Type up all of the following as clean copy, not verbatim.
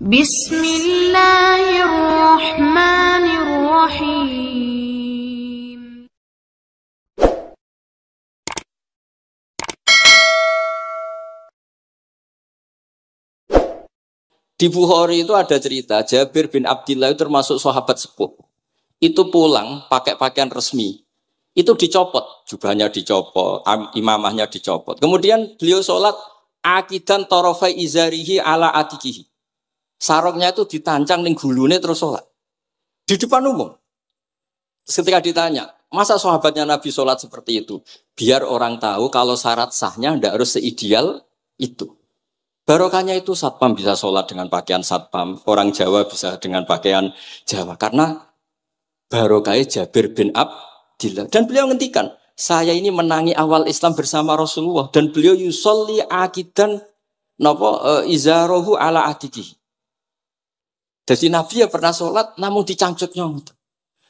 Bismillahirrahmanirrahim. Di Bukhari itu ada cerita, Jabir bin Abdillah itu termasuk sahabat sepuh. Itu pulang pakai pakaian resmi. Itu dicopot, jubahnya dicopot, imamahnya dicopot. Kemudian beliau sholat, akidan torofai izarihi ala atikihi. Sarungnya itu ditancang ning gulune terus sholat. Di depan umum. Ketika ditanya, masa sahabatnya Nabi sholat seperti itu? Biar orang tahu kalau syarat sahnya tidak harus seideal itu. Barokahnya itu satpam bisa sholat dengan pakaian satpam, orang Jawa bisa dengan pakaian Jawa. Karena barokahnya Jabir bin Abdillah. Dan beliau ngendikan, saya ini menangi awal Islam bersama Rasulullah. Dan beliau yusolli akidan izarohu ala atiki. Jadi Nabi ya pernah sholat, namun dicangcutnya.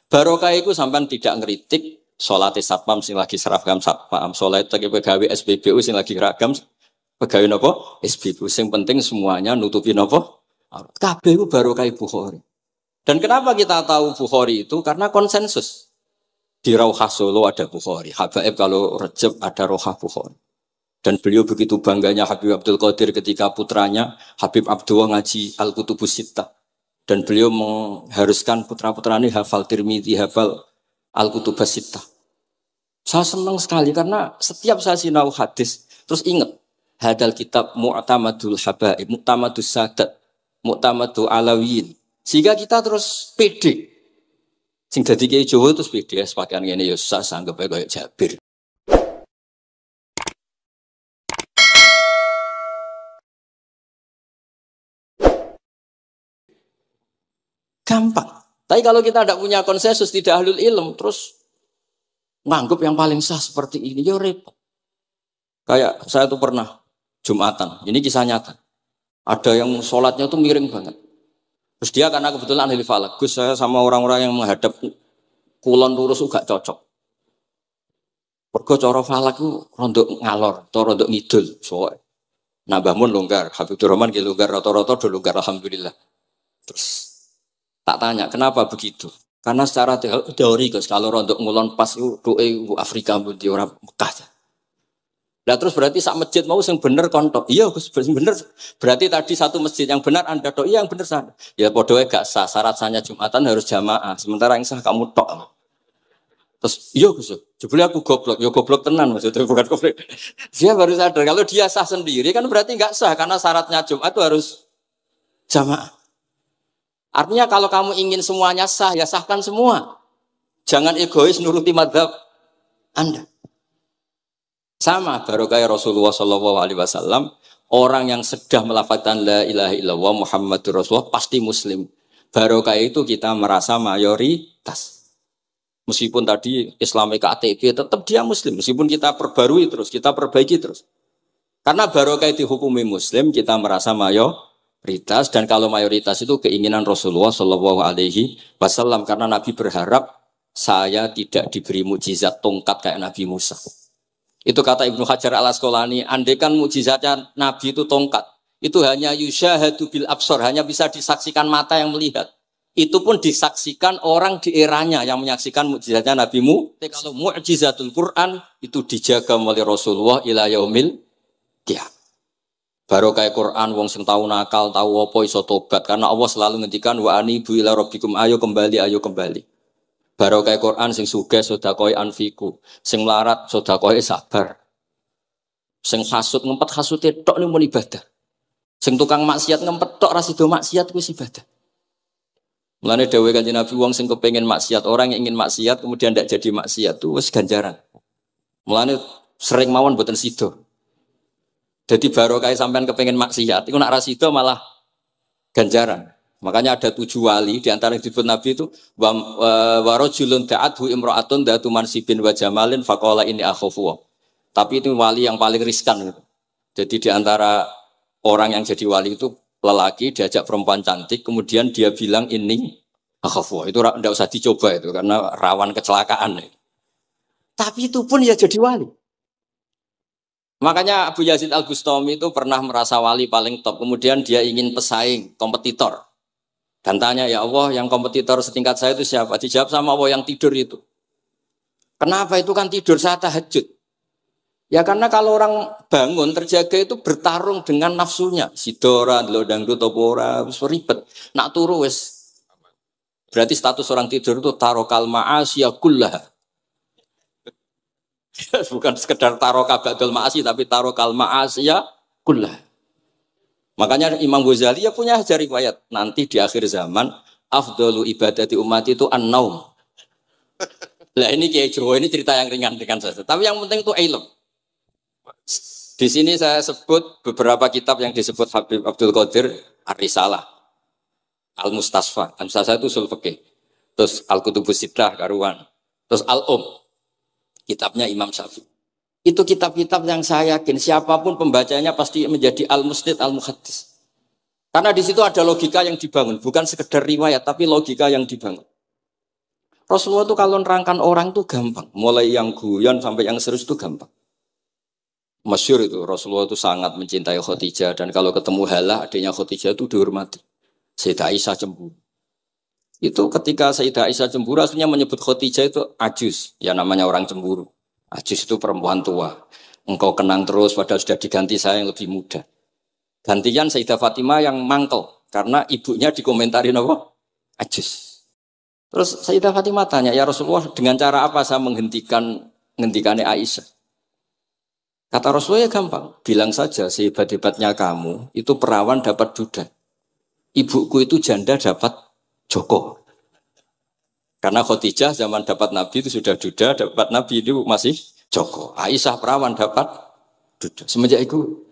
Barokah itu sampai tidak ngeritik sholat satpam sing lagi seragam satpam, sholat lagi pegawai SPBU sing lagi ragam pegawai nopo SPBU. Sing penting semuanya nutupi nopo. Kabeh itu barokah Bukhari. Dan kenapa kita tahu Bukhari itu? Karena konsensus. Di Rauhah Solo ada Bukhari, Habaib kalau Rejab ada Rauhah Bukhari. Dan beliau begitu bangganya Habib Abdul Qadir ketika putranya Habib Abdullah ngaji Al-Kutubus Sittah. Dan beliau mengharuskan putra-putra ini hafal Tirmidzi, hafal Al-Kutubus Sittah. Saya senang sekali karena setiap saya sinau hadis, terus ingat, hadal kitab Mu'tamadul Habaib, Mu'tamadus Sadat, Mu'tamadul Alawiyin. Sehingga kita terus pede. Sing dadi kiai Jawa terus pede, pakaian ngene ya sah sanggep ae koyo Jabir. Gampang. Tapi kalau kita tidak punya konsensus, tidak ahlul ilm, terus nganggep yang paling sah seperti ini, ya repot. Kayak saya tuh pernah Jumatan, ini kisah nyata. Ada yang sholatnya tuh miring banget. Terus dia karena kebetulan ahli falak, Gus saya sama orang-orang yang menghadap kulon lurus juga cocok. Mergo cara falak ku rondok ngalor, atau rondok ngidul, soalnya. Nah Mbah Mun longgar, Habibur Rahman ki longgar, rata-rata do longgar alhamdulillah. Terus tak tanya kenapa begitu? Karena secara teori Gus kalau rondok ngulon pas itu Afrika di orang Mekah. Nah terus berarti sak masjid mau yang bener kontok. Iya Gus bener. Berarti tadi satu masjid yang benar Anda tok. Iya yang bener sana. Ya podoe gak sah. Syarat sahnya Jumatan harus jamaah. Sementara yang sah kamu tok. Terus iya Gus. Jebule aku goblok. Ya goblok tenan maksudnya bukan goblok. Dia baru sadar kalau dia sah sendiri kan berarti gak sah karena syaratnya Jumat itu harus jamaah. Artinya kalau kamu ingin semuanya sah, ya sahkan semua. Jangan egois nuruti madhab Anda. Sama barokah Rasulullah SAW, orang yang sudah melafazkan la ilaha illallah Muhammadur Rasulullah pasti muslim. Barokah itu kita merasa mayoritas. Meskipun tadi Islami KTP tetap dia muslim. Meskipun kita perbarui terus, kita perbaiki terus. Karena barokah itu hukumi muslim, kita merasa mayoritas. Dan kalau mayoritas itu keinginan Rasulullah SAW. Karena Nabi berharap saya tidak diberi mukjizat tongkat kayak Nabi Musa. Itu kata Ibnu Hajar al-Asqalani, andaikan mukjizatnya Nabi itu tongkat, itu hanya yusyahadu bil absar, hanya bisa disaksikan mata yang melihat. Itu pun disaksikan orang di eranya yang menyaksikan mukjizatnya Nabi Musa. Kalau mukjizatul Quran itu dijaga oleh Rasulullah ila yaumil qiyamah. Barokah Quran wong sing tau nakal, tau apa iso tobat karena Allah selalu ngendikan wa anibu ila rabbikum ayo kembali. Barokah Quran sing sugih sedekah anfiku, sing melarat sedekah sabar. Sing hasud ngempet hasude tok ning mun ibadah. Sing tukang maksiat ngempet tok ra sido maksiat kuwi ibadah. Mulane dawuh Kanjeng Nabi wong sing kepengin maksiat, orang yang ingin maksiat kemudian ndak jadi maksiat itu wis ganjaran. Mulane sering mawon mboten sido. Jadi barokah sampean kepengin maksiat, iku nak ra sido malah ganjaran. Makanya ada 7 wali di antara yang disebut Nabi itu warajulun da'athu imra'atun datu mansibin wa jamalin faqala inni akhafu. Tapi itu wali yang paling riskan gitu. Jadi di antara orang yang jadi wali itu lelaki diajak perempuan cantik kemudian dia bilang ini akhafu. Itu enggak usah dicoba itu karena rawan kecelakaan. Tapi itu pun ya jadi wali. Makanya Abu Yazid Al-Bustami itu pernah merasa wali paling top. Kemudian dia ingin pesaing, kompetitor. Dan tanya, ya Allah, yang kompetitor setingkat saya itu siapa? Dijawab sama Allah, yang tidur itu. Kenapa itu kan tidur saat tahajud? Ya karena kalau orang bangun terjaga itu bertarung dengan nafsunya. Sidora, dangdut, topora, ribet. Nak turu wis. Berarti status orang tidur itu tarokal ma'asya kullaha. Bukan sekedar taroka ba'dul ma'asi, tapi tarokal ma'asya kullaha. Makanya Imam Ghazali ya punya ajar riwayat. Nanti di akhir zaman, afdalu ibadati umat itu an-naum. Lah ini Kiai Jawa ini cerita yang ringan-ringan saja. Tapi yang penting itu ilmu. Di sini saya sebut beberapa kitab yang disebut Habib Abdul Qadir Ar-Risalah, Al-Mustasfa. Al-Mustasfa itu usul fikih. Terus Al-Kutubus Sittah karuan. Terus kitabnya Imam Syafi'i. Itu kitab-kitab yang saya yakin siapapun pembacanya pasti menjadi al-musnid, al-muhaddis. Karena di situ ada logika yang dibangun, bukan sekedar riwayat, tapi logika yang dibangun. Rasulullah itu kalau nerangkan orang itu gampang, mulai yang guyon sampai yang serius itu gampang. Masyhur itu Rasulullah itu sangat mencintai Khadijah dan kalau ketemu Halah adiknya Khadijah itu dihormati. Sayyidah Aisyah cemburu. Itu ketika Sayyidah Aisyah cemburu aslinya menyebut Khadijah itu ajus, ya namanya orang cemburu. Ajus itu perempuan tua. Engkau kenang terus padahal sudah diganti saya yang lebih muda. Gantian Sayyidah Fatimah yang mangkel karena ibunya dikomentarin apa? Ajus. Terus Sayyidah Fatimah tanya, ya Rasulullah dengan cara apa saya menghentikannya Aisyah? Kata Rasulullah ya gampang, bilang saja sehebat-hebatnya kamu, itu perawan dapat duda. Ibuku itu janda dapat joko. Karena Khadijah zaman dapat Nabi itu sudah duda, dapat Nabi itu masih joko. Aisyah perawan dapat duda. Semenjak itu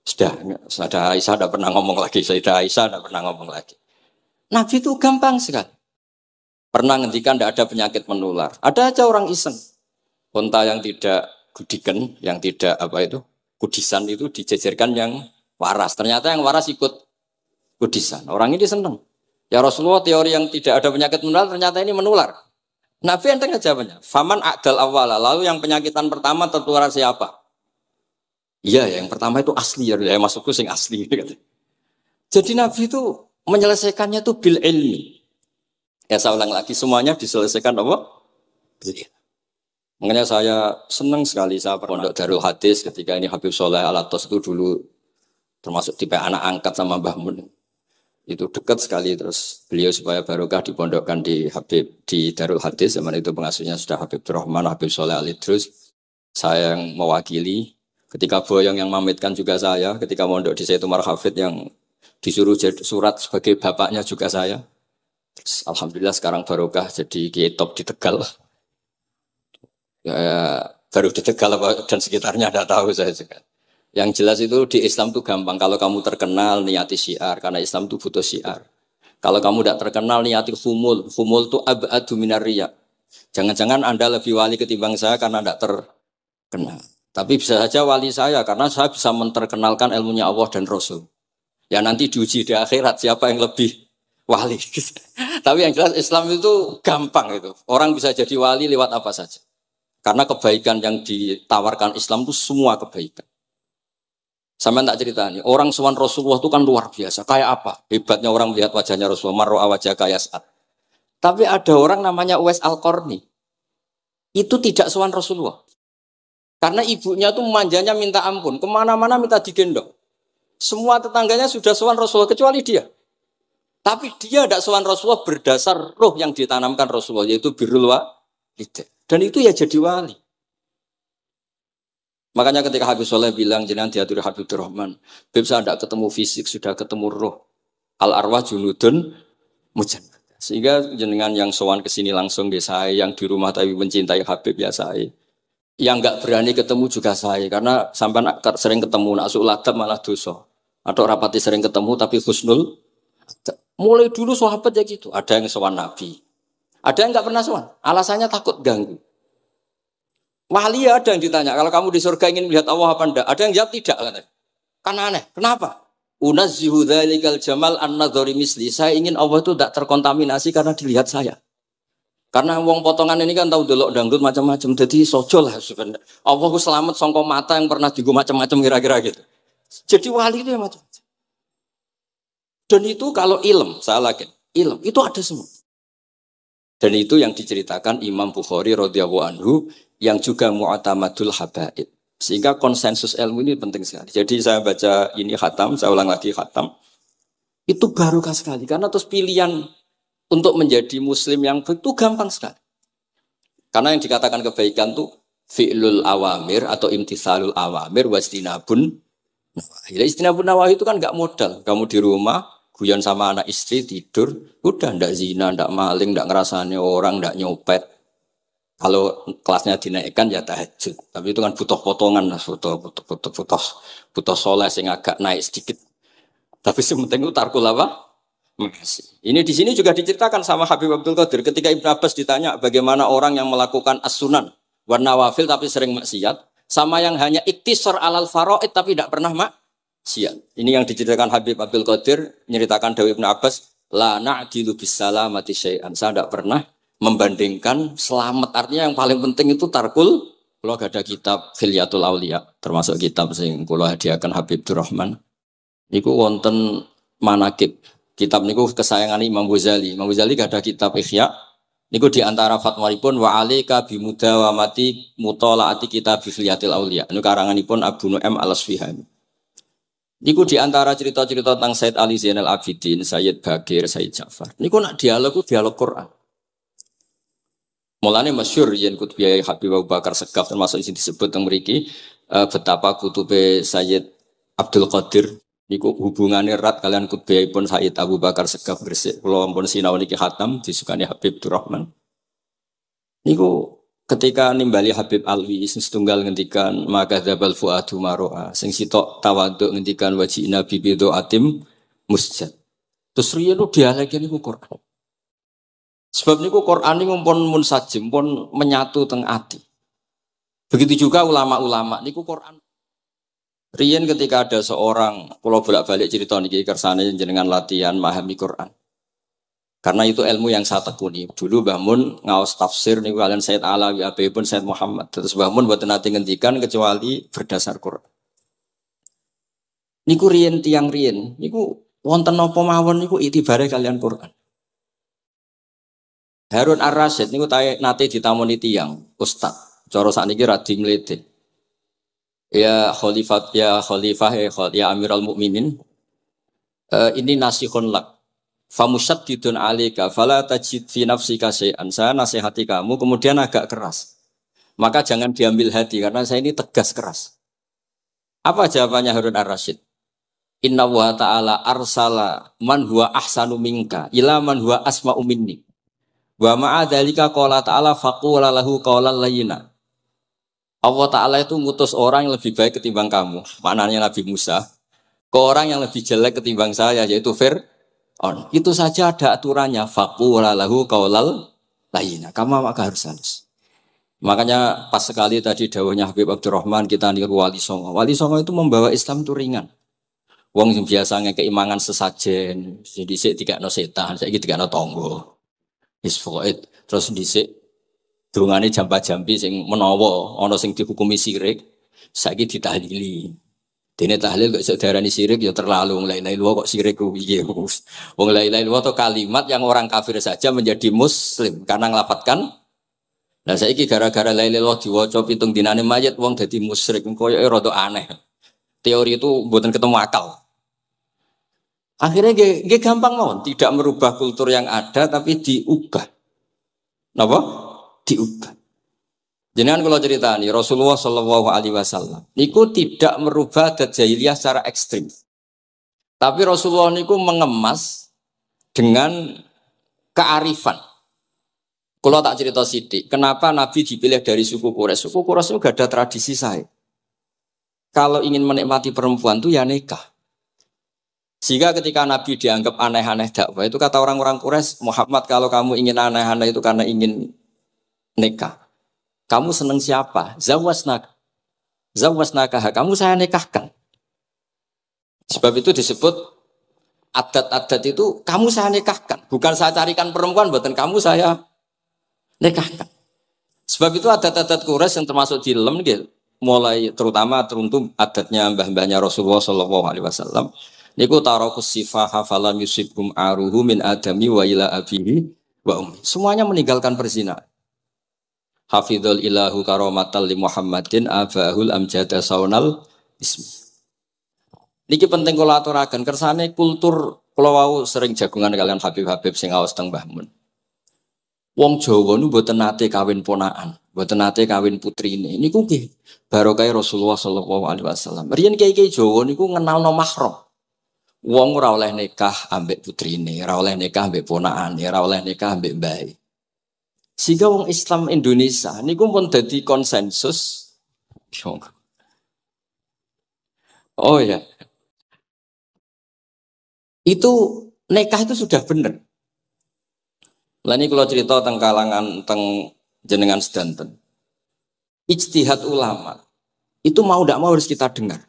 sudah Aisyah tidak pernah ngomong lagi, Sayyidah Aisyah tidak pernah ngomong lagi. Nabi itu gampang sekali. Pernah ngendikan tidak ada penyakit menular. Ada aja orang iseng. Unta yang tidak gudikan, yang tidak kudisan itu dijejerkan yang waras. Ternyata yang waras ikut kudisan. Orang ini senang. Ya Rasulullah teori yang tidak ada penyakit menular ternyata ini menular. Nabi enteng aja jawabannya. Faman a'dal awwala. Lalu yang penyakitan pertama tertular siapa? Iya, yang pertama itu asli ya. Masukku sing asli. Jadi Nabi itu menyelesaikannya tuh bil ilmi. Ya saya ulang lagi semuanya diselesaikan apa? Bil. Makanya saya senang sekali saya pondok Darul Hadis ketika ini Habib Soleh Al-Atos itu dulu termasuk tipe anak angkat sama Mbah Mun. Itu dekat sekali terus beliau supaya barokah dipondokkan di Habib di Darul Hadis zaman itu pengasuhnya sudah Habib Rahman, Habib Soleh Al-Idrus. Saya yang mewakili ketika Boyong yang mamitkan juga saya, ketika mondok di Sayyid Umar Hafid yang disuruh surat sebagai bapaknya juga saya. Terus, alhamdulillah sekarang barokah jadi kiai top di Tegal. Ya, baru di Tegal dan sekitarnya tidak tahu saya juga. Yang jelas itu di Islam itu gampang. Kalau kamu terkenal niati syiar karena Islam itu butuh syiar. Kalau kamu tidak terkenal niati humul. Humul itu abadu minar riya. Jangan-jangan Anda lebih wali ketimbang saya karena tidak terkenal. Tapi bisa saja wali saya karena saya bisa menterkenalkan ilmunya Allah dan Rasul. Ya nanti diuji di akhirat siapa yang lebih wali. Tapi yang jelas Islam itu gampang itu. Orang bisa jadi wali lewat apa saja. Karena kebaikan yang ditawarkan Islam itu semua kebaikan. Sama tak cerita nih, orang sowan Rasulullah itu kan luar biasa. Kayak apa? Hebatnya orang melihat wajahnya Rasulullah, marro'a wajah kayak saat. Tapi ada orang namanya Uwais Al-Qarni. Itu tidak sowan Rasulullah. Karena ibunya tuh manjanya minta ampun. Kemana-mana minta digendong. Semua tetangganya sudah sowan Rasulullah, kecuali dia. Tapi dia tidak sowan Rasulullah berdasar roh yang ditanamkan Rasulullah, yaitu birrul walidain. Dan itu ya jadi wali. Makanya ketika Habib Soleh bilang jenengan diatur Habib Rahman, Habib saya tidak ketemu fisik, sudah ketemu roh. Al arwah junudun mujannah. Sehingga jenengan yang sowan ke sini langsung di saya, yang di rumah tapi mencintai Habib ya saya. Yang enggak berani ketemu juga saya karena sampai sering ketemu nak suladab malah dosa. Atau rapati sering ketemu tapi husnul. Mulai dulu sahabat ya gitu. Ada yang sowan Nabi. Ada yang enggak pernah sowan. Alasannya takut ganggu. Wali ada yang ditanya, kalau kamu di surga ingin melihat Allah apa enggak? Ada yang jawab tidak. Kan aneh. Kenapa? Unazzihu dzalikal jamal an-nadhari misli. Saya ingin Allah itu tidak terkontaminasi karena dilihat saya. Karena wong potongan ini kan tahu delok dangdut macam-macam. Jadi sojo lah sebenarnya. Allah selamat songko mata yang pernah digo macam-macam kira-kira gitu. Jadi wali itu yang macam-macam. Dan itu kalau ilm, saya lagi ilm itu ada semua. Dan itu yang diceritakan Imam Bukhari radhiyallahu anhu yang juga mu'tamadul habaib. Sehingga konsensus ilmu ini penting sekali. Jadi saya baca ini khatam, saya ulang lagi khatam. Itu barokah sekali karena terus pilihan untuk menjadi muslim yang itu gampang sekali. Karena yang dikatakan kebaikan itu fi'lul awamir atau imtithalul awamir wastinabun nawahi. Istinabun nawahi itu kan enggak modal. Kamu di rumah guyon sama anak istri tidur, udah ndak zina, ndak maling, ndak ngerasani orang, ndak nyopet. Kalau kelasnya dinaikkan ya tahajud. Tapi itu kan butuh potongan, butuh soleh yang agak naik sedikit. Tapi sementing itu tarkul apa? Masih. Ini di sini juga diceritakan sama Habib Abdul Qadir ketika Ibnu Abbas ditanya bagaimana orang yang melakukan as-sunan wa nawafil tapi sering maksiat, sama yang hanya iktisar alal faraid tapi tidak pernah maksiat. Ini yang diceritakan Habib Abdul Qadir menyeritakan dawuh Ibnu Abbas, la na'dilu bisalamati syai'an. Saya tidak pernah membandingkan selamat, artinya yang paling penting itu tarkul. Kalau ada kitab Khilyatul Auliya, termasuk kitab sing kula hadiahkan Habib Durrahman. Niku wonten manakib. Kitab niku kesayangan Imam Ghazali. Imam Ghazali gak ada kitab Ihya. Niku diantara fatwalipun wa alika bimudawamati mutolaati kitab Khilyatul Auliya. Niku karanganipun Abu Nu'aim Al-Asfihani. Niku diantara cerita-cerita tentang Said Ali Zainal Abidin, Sayyid Bagir, Sayyid Ja'far. Niku nak dialog Quran. Mulane masyhur yen kutubiyai Habib Abu Bakar Segaf termasuk sing disebut teng mriki betapa kutube Sayyid Abdul Qadir niku hubungane erat kalian kutubiyaipun Sayyid Abu Bakar Segaf Gresik. Kula ampun sinau niki khatam disukani Habib Durrahman. Niku ketika nimbali Habib Alwi sing setunggal ngendikan maka dzabal fuadu maroa sing sitok tawaduk ngendikan wajina bibido atim musjad. Terus riyen dialeke niku Quran. Sebab niku Quran niku pun munsajim, pun menyatu teng ati. Begitu juga ulama-ulama niku Quran. Riyen ketika ada seorang, kalau bolak-balik cerita niki kersane jenengan latihan memahami Quran. Karena itu ilmu yang saya tekuni. Dulu Mbah Mun ngaos tafsir niku kalian Said Alawi pun Said Muhammad. Terus Mbah Mun mboten nate ngendikan kecuali berdasar Quran. Niku riyen tiang riyen, niku wonten napa mawon niku itibare kalian Quran. Harun Ar-Rasyid niku nate ditamoni tiyang ustaz. Cara sakniki radi mlete. Ya khalifah ya Amirul Mukminin. Ini nasihun lak. Famusyaddidun 'alaika fala tajid fi nafsika syai'an. Saya nasihati kamu kemudian agak keras. Maka jangan diambil hati karena saya ini tegas keras. Apa jawabannya Harun Ar-Rasyid? Inna wa ta'ala arsala man huwa ahsanu minka ila man huwa asma'u minni. Wa ma'a dzalika qala ta'ala faqula lahu qawlan layyina. Allah Ta'ala itu ngutus orang yang lebih baik ketimbang kamu. Maknanya Nabi Musa. Ke orang yang lebih jelek ketimbang saya yaitu Fir'aun. Itu saja ada aturannya. Faqula lahu qawlan layyina. Kamu maka harus halus. Makanya pas sekali tadi dawuhnya Habib Abdurrahman kita niru Wali Songo. Wali Songo itu membawa Islam itu ringan. Wong biasanya keimangan sesajen. Jadi sik dikakno setan, saiki dikakno tangga. Isfoid terus dhisik dungane jampa-jampi sing menawa ana sing dihukumi syirik saiki ditahlili. Dene tahlil kok iso diarani syirik ya terlalu la ilaha illallah kok syirik ku piye. Wong la ilaha illallah itu kalimat yang orang kafir saja menjadi muslim karena ngelafadzkan. Lah saiki gara-gara la ilaha illallah diwaca pitung dinane mayit wong dadi musyrik koyoke rada aneh. Teori itu mboten ketemu akal. Akhirnya dia gampang mawon, tidak merubah kultur yang ada tapi diubah. Napa? Diubah. Jangan kalau cerita nih Rasulullah Shallallahu Alaihi Wasallam, niku tidak merubah adat jahiliyah secara ekstrim. Tapi Rasulullah niku mengemas dengan kearifan. Kalau tak cerita sidik, kenapa Nabi dipilih dari suku Quraisy? Suku Quraisy itu gak ada tradisi saya. Kalau ingin menikmati perempuan tuh ya nikah. Sehingga ketika Nabi dianggap aneh-aneh dakwah itu kata orang-orang Quraisy, Muhammad kalau kamu ingin aneh-aneh itu karena ingin nikah. Kamu seneng siapa? Zawasnaka. Kamu saya nikahkan. Sebab itu disebut adat-adat itu kamu saya nikahkan. Bukan saya carikan perempuan, bukan kamu saya nikahkan. Sebab itu adat-adat Quraisy yang termasuk di ilm gitu, mulai terutama teruntuk adatnya mbah-mbahnya Rasulullah Shallallahu Alaihi Wasallam. Niku tarokus sifaha falam yusibkum aruhu min adami wa ila abihi wa ummi. Semuanya meninggalkan perzinahan. Hafidhul ilahu karomatal li Muhammadin abahul amjada saunal ismi. Niki penting kula aturaken kersane kultur kula wau sering jagungan kalian Habib-habib sing aos teng Mbah Mun. Wong Jawa nu mboten nate kawin ponakan, mboten nate kawin putrine. Niku nggih barokah Rasulullah sallallahu alaihi wasallam. Riyen kiai-kiai Jawa niku ngenalno mahram. Wong ora oleh nikah ambek putrine, ora oleh nikah ambek ponakane, ora oleh nikah ambek mbae. Sehingga wong Islam Indonesia niku pun dadi konsensus. Oh ya. Itu nikah itu sudah benar. Lah ini kalau cerita tentang kalangan tentang jenengan sedanten. Ijtihad ulama itu mau tidak mau harus kita dengar.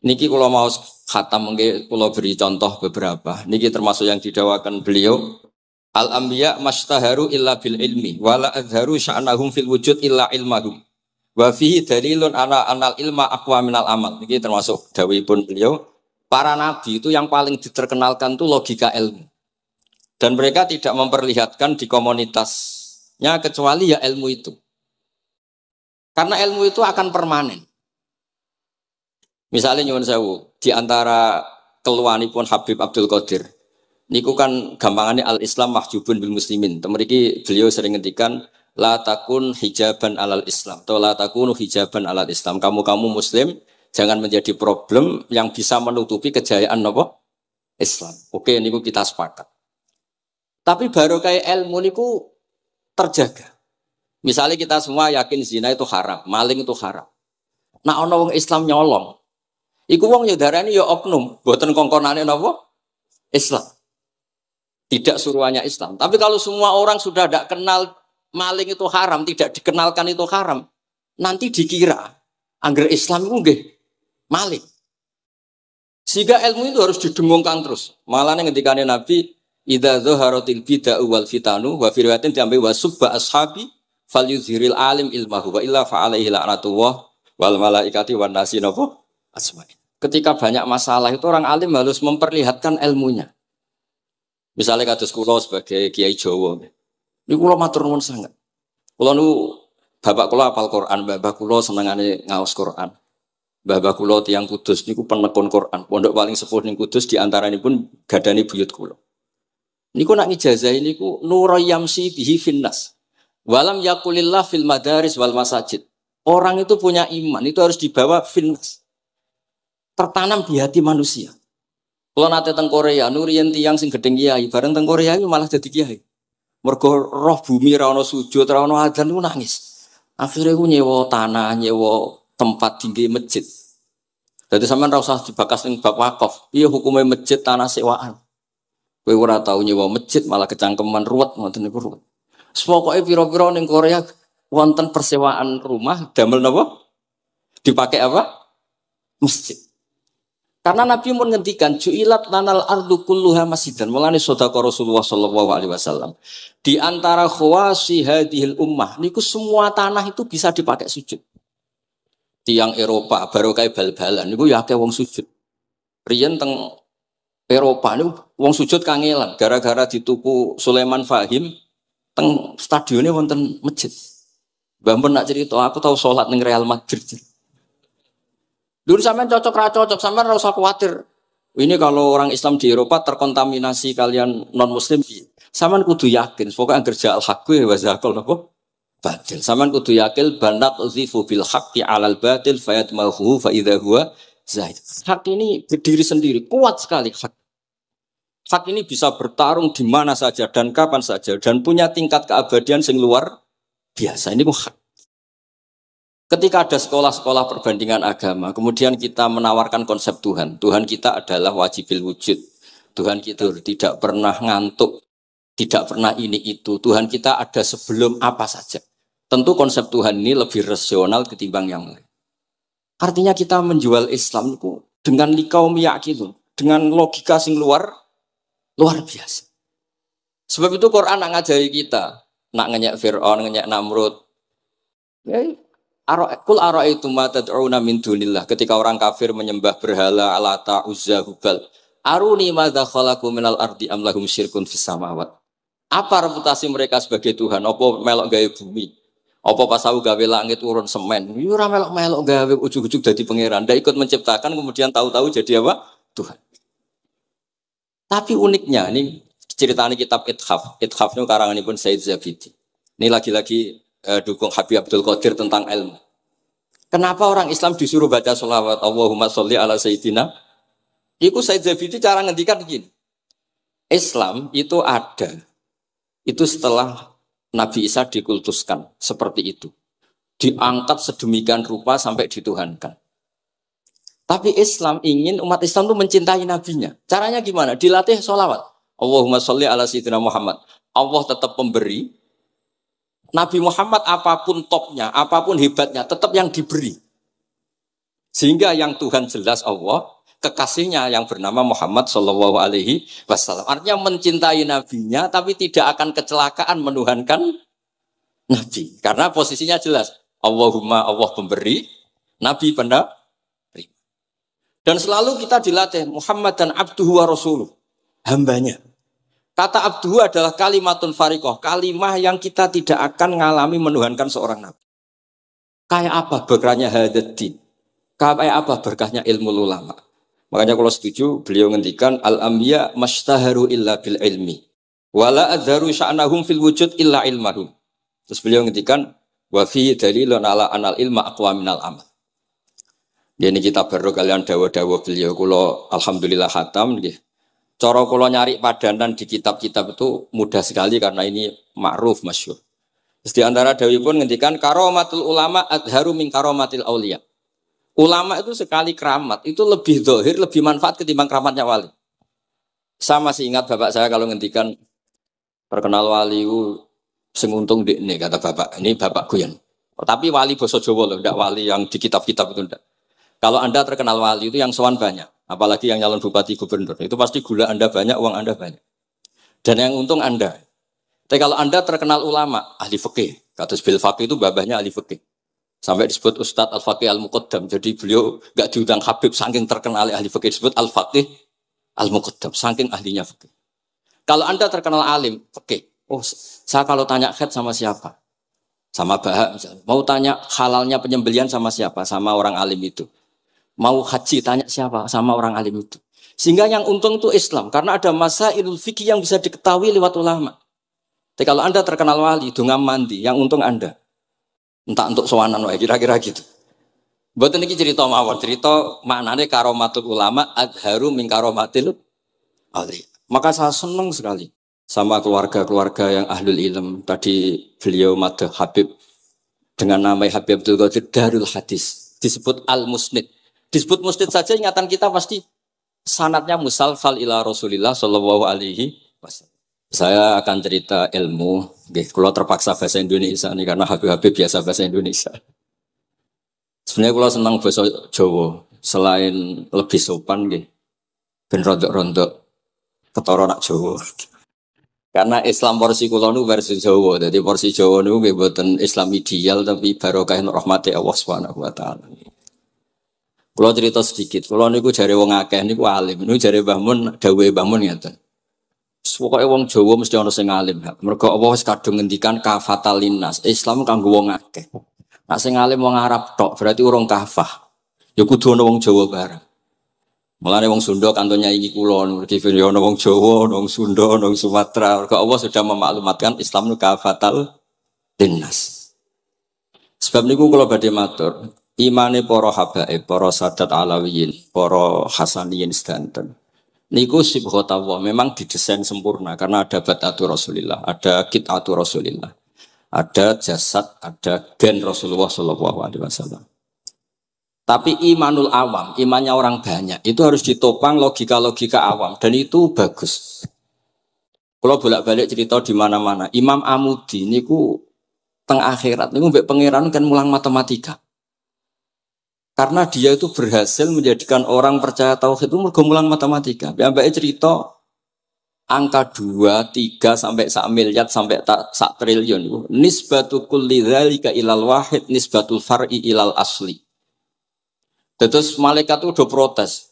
Niki kalau mau khatam mungkin kalau beri contoh beberapa. Niki termasuk yang didawakan beliau. Al-anbiya mastaharu illa bil ilmi wala azharu sya'nahum fil wujud illa ilmahum. Wa fihi dalilun ana anal ilma aqwa minal amal. Niki termasuk dawuhipun beliau. Para nabi itu yang paling diterkenalkan itu logika ilmu. Dan mereka tidak memperlihatkan di komunitasnya kecuali ya ilmu itu. Karena ilmu itu akan permanen. Misalnya nyuwun sewu, di antara keluhanipun Habib Abdul Qadir, niku kan gampangannya al-Islam mahjubun bil muslimin. Temeriki beliau sering ngendikan la takun hijaban alal Islam atau la takunu hijaban alal Islam. Kamu muslim jangan menjadi problem yang bisa menutupi kejayaan apa? Islam. Oke, niku kita sepakat. Tapi baru kayak ilmu niku terjaga. Misalnya kita semua yakin zina itu haram, maling itu haram. Nah ana wong Islam nyolong. Iku wong ya darani ya oknum, mboten kongkonane napa? Islam. Tidak suruhannya Islam. Tapi kalau semua orang sudah tidak kenal maling itu haram, tidak dikenalkan itu haram, nanti dikira angger Islam itu nggih maling. Sehingga ilmu itu harus didengungkan terus. Malah ngendikane Nabi, idza dzaharatil bid'ah wal fitanu wa fi riwayatin diambil wasubba ashabi falyuzhiril alim ilmahu wa illa fa alaihi la'natullah wal malaikati wan nasi napa asma'in. Ketika banyak masalah itu orang alim harus memperlihatkan ilmunya. Misalnya kados kula sebagai kiai Jawa. Niku kula matur nuwun sanget. Kula nu bapak kula hafal Quran, bapak kula senengane ngaos Quran. Bapak kula tiyang Kudus niku penekun Quran. Pondok paling sepuh ning Kudus di antaranipun gadani buyut kula. Niku nak ngijazahi niku nurayamsi bihi finnas. Walam yakulillah fil madaris wal masajid. Orang itu punya iman, itu harus dibawa finnas. Tertanam di hati manusia. Kalau nate teng Korea, nuriyen tiyang sing gedeng kiai, bareng teng Korea itu malah jadi kiai. Mergo roh bumi ra ono sujud, ra ono adzan niku nangis. Akhirnya ku nyewa tanah, nyewa tempat tinggi masjid. Jadi sampean ra usah dibakas ning bab wakaf. Iya hukumnya masjid tanah sewaan. Kowe ora tau nyewa masjid malah kecangkeman ruwet ngoten niku ruwet. Pokoke pira-pira ning Korea wonten persewaan rumah damel napa? Dipakai apa? Masjid. Karena Nabi pun ngendikan ju'ilat lanal ardu kulluha masjidan. Mulane sedekah Rasulullah sallallahu alaihi wasallam. Di antara khawasi hadhil ummah niku semua tanah itu bisa dipakai sujud. Tiang Eropa baru kayak bal-balan niku ya akeh wong sujud. Riyen teng Eropa niku wong sujud kangelan gara-gara dituku Sulaiman Fahim teng stadionnya wonten masjid. Mbah mun nak cerita aku tahu salat ning Real Madrid. Dulu sampean cocok ra cocok, sampean ora usah khawatir. Ini kalau orang Islam di Eropa terkontaminasi kalian non muslim, sampean kudu yakin, pokoknya kerja al-haqqi wa zakal napa? Batil. Sampean kudu yakin banat uzifu bil haqqi 'alal batil fayatmahu fa idza huwa zaid. Hak ini berdiri sendiri, kuat sekali hak. Hak ini bisa bertarung di mana saja dan kapan saja dan punya tingkat keabadian sing luar biasa. Ini hak. Ketika ada sekolah-sekolah perbandingan agama, kemudian kita menawarkan konsep Tuhan. Tuhan kita adalah wajibil wujud. Tuhan kita tidak pernah ngantuk, tidak pernah ini itu. Tuhan kita ada sebelum apa saja. Tentu konsep Tuhan ini lebih rasional ketimbang yang lain. Artinya kita menjual Islam itu dengan likaum yakin, dengan logika sing luar biasa. Sebab itu Quran ngajari kita. nak ngenyek Fir'aun, ngenyek Namrud. Ya, kul ara'aitum ma tad'una min dunillah. Ketika orang kafir menyembah berhala, Alata, Uzza, Hubal. Aruni madza khalaqu minal ardi am lahum syirkun fis samawat. Apa reputasi mereka sebagai Tuhan? Apa melok gawe bumi? Apa pas aku gawe langit urun semen? Yo ora melok-melok gawe ujug-ujug dadi pangeran. Ndak ikut menciptakan kemudian tahu-tahu jadi apa? Tuhan. Tapi uniknya ini ceritanya kitab Ithaf. Ithaf itu karanganipun Said Zabidi. Ini lagi-lagi dukung Habib Abdul Qadir tentang ilmu. Kenapa orang Islam disuruh baca sholawat Allahumma sholli ala Sayyidina? Iku Said Zabidi cara ngendikan begini. Islam itu ada. Itu setelah Nabi Isa dikultuskan seperti itu. Diangkat sedemikian rupa sampai dituhankan. Tapi Islam ingin umat Islam itu mencintai nabinya. Caranya gimana? Dilatih sholawat. Allahumma sholli ala Sayyidina Muhammad. Allah tetap pemberi. Nabi Muhammad apapun topnya, apapun hebatnya, tetap yang diberi. Sehingga yang Tuhan jelas Allah, kekasihnya yang bernama Muhammad Shallallahu Alaihi Wasallam. Artinya mencintai nabinya, tapi tidak akan kecelakaan menuhankan nabi. Karena posisinya jelas. Allahumma Allah pemberi, nabi penerima. Dan selalu kita dilatih Muhammad dan abduhu wa rasuluh, hambanya. Kata abduhu adalah kalimatun fariqah, kalimah yang kita tidak akan mengalami menuhankan seorang nabi. Kayak apa berkahnya hadatin? Kayak apa berkahnya ilmu ulama? Makanya kalau setuju, beliau ngendikan al-anbiya mashtaharu illa bil ilmi, wala adharu sya'nahum fil wujud illa ilmahum. Terus beliau ngendikan wa fi dalilun ala anal ilma aqwa minal amal. Ini kita baru kalian dawa-dawa beliau kula alhamdulillah khatam nggih. Cara kula nyari padanan di kitab-kitab itu mudah sekali karena ini ma'ruf masyhur. Terus di antara dawuhipun ngendikan karomatul ulama adharu min karomatil auliya. Ulama itu sekali keramat itu lebih zahir, lebih manfaat ketimbang keramatnya wali. Saya masih ingat bapak saya kalau ngendikan terkenal wali sing untung dekne kata bapak. Ini bapak Guyon. Tapi wali basa Jawa loh, ndak wali yang di kitab-kitab itu ndak. Kalau Anda terkenal wali itu yang sowan banyak, apalagi yang nyalon bupati gubernur, itu pasti gula Anda banyak, uang Anda banyak. Dan yang untung Anda. Tapi kalau Anda terkenal ulama, ahli fikih, kata bil faqih itu babahnya ahli fikih. Sampai disebut Ustadz Al-Faqih Al-Muqaddam. Jadi beliau enggak diundang Habib saking terkenal ahli fikih, disebut Al-Faqih Al-Muqaddam, saking ahlinya fikih. Kalau Anda terkenal alim fikih, oh saya kalau tanya khed sama siapa? Sama Bahak misalnya. Mau tanya halalnya penyembelian sama siapa? Sama orang alim itu. Mau haji tanya siapa? Sama orang alim itu. Sehingga yang untung itu Islam. Karena ada masailul fikih yang bisa diketahui lewat ulama. Tapi kalau Anda terkenal wali, dungam mandi, yang untung Anda. Entah untuk sowanan wae kira-kira gitu. Mboten iki cerita mawon, cerita maknane karomatul ulama adharu min karomatil ali. Maka saya senang sekali sama keluarga-keluarga yang ahlul ilm. Tadi beliau madhah Habib dengan nama Habib Abdul Qadir Darul Hadis. Disebut Al-Musnid. Disebut musnid saja ingatan kita pasti sanadnya musalsal ila Rasulillah sallallahu alaihi wasallam. Saya akan cerita ilmu, kalau terpaksa bahasa Indonesia nih karena Habib-Habib biasa bahasa Indonesia. Sebenarnya kalau senang bahasa Jawa, selain lebih sopan nggih, ben rondok-rondok ketara nak Jawa. Karena Islam porsi kula nu versi Jawa, jadi porsi Jawa nu nggih boten Islam ideal tapi barokah rahmati Allah Subhanahu wa taala. Kalau cerita sedikit, kalau niku jare wong akeh niku alim, niku jare Mbah Mun, dawuhe Mbah Mun ngeten. Pokoke wong Jawa mesti ana sing alim. Mergo Allah wis kadung ngendikan kafatal linnas, Islam kanggo wong akeh. Nek sing alim wong Arab tok, berarti urung kafah. Ya kudu ana wong Jawa bareng. Mulane wong Sunda kantonnya iki kula niki ana wong Jawa, ana wong Sunda, ana wong Sumatera. Mergo Allah sudah memaklumatkan Islam nu kafatal linnas. Sebab niku kula badhe matur, imane para habaib, para sadat alawiyin, para hasaniyin sedanten. Niku sibghatullah memang didesain sempurna karena ada batatu Rasulillah, ada kit'atu Rasulillah. Ada jasad, ada gen Rasulullah sallallahu alaihi wasallam. Tapi imanul awam, imannya orang banyak, itu harus ditopang logika-logika awam dan itu bagus. Kalau bolak-balik cerita di mana-mana, Imam Amudi niku teng akhirat niku mbek pangeran kan mulang matematika. Karena dia itu berhasil menjadikan orang percaya tauhid itu mergo mulang matematika. Mbake cerita angka 2, 3 sampai sak miliar sampai sak triliun itu nisbatu kulli dzalika ilal wahid nisbatul far'i ilal asli. Terus malaikat itu udah protes.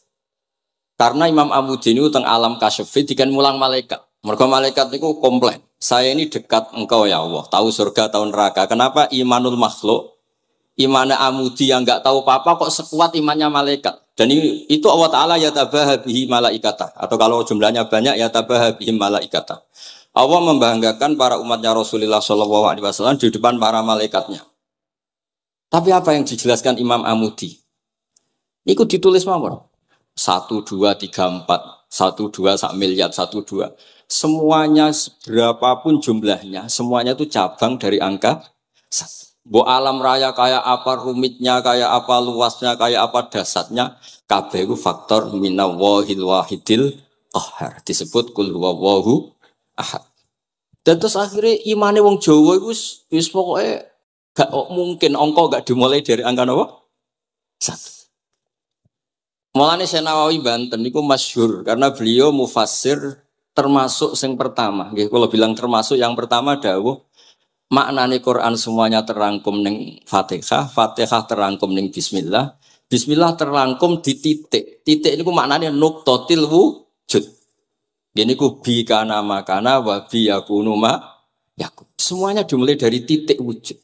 Karena Imam Amudi ini teng alam kasyfi dikan mulang malaikat. Mergo malaikat itu komplain. Saya ini dekat engkau ya Allah, tahu surga, tahu neraka. Kenapa imanul makhluk, imannya Amudi yang enggak tahu apa-apa kok sekuat imannya malaikat? Dan itu Allah Ta'ala yatabaha bihi malaikatah. Atau kalau jumlahnya banyak yatabaha bihi malaikatah. Allah membanggakan para umatnya Rasulullah SAW di depan para malaikatnya. Tapi apa yang dijelaskan Imam Amudi? Itu ditulis mawon. 1, 2, 3, 4. 1, 2, sak miliar, 1, 2. Semuanya berapapun jumlahnya, semuanya itu cabang dari angka 1. Bo alam raya kayak apa rumitnya, kayak apa luasnya, kayak apa dasarnya, kabeh itu faktor minallahil wahidil qahhar. Disebut kul huwallahu ahad. Dan terus akhirnya imane wong Jawa itu wis pokoknya gak mungkin angka gak dimulai dari angka apa? 1. Mulane Syekh Nawawi Banten niku masyhur karena beliau mufassir termasuk yang pertama. Nggih kula bilang termasuk yang pertama dawuh maknane Quran semuanya terangkum ning Fatihah, Fatihah terangkum ning bismillah, bismillah terangkum di titik. Titik niku maknane nuqtatil wujud. Gini ku bi kana makana wa bi yakunu ma yakun. Semuanya dimulai dari titik wujud.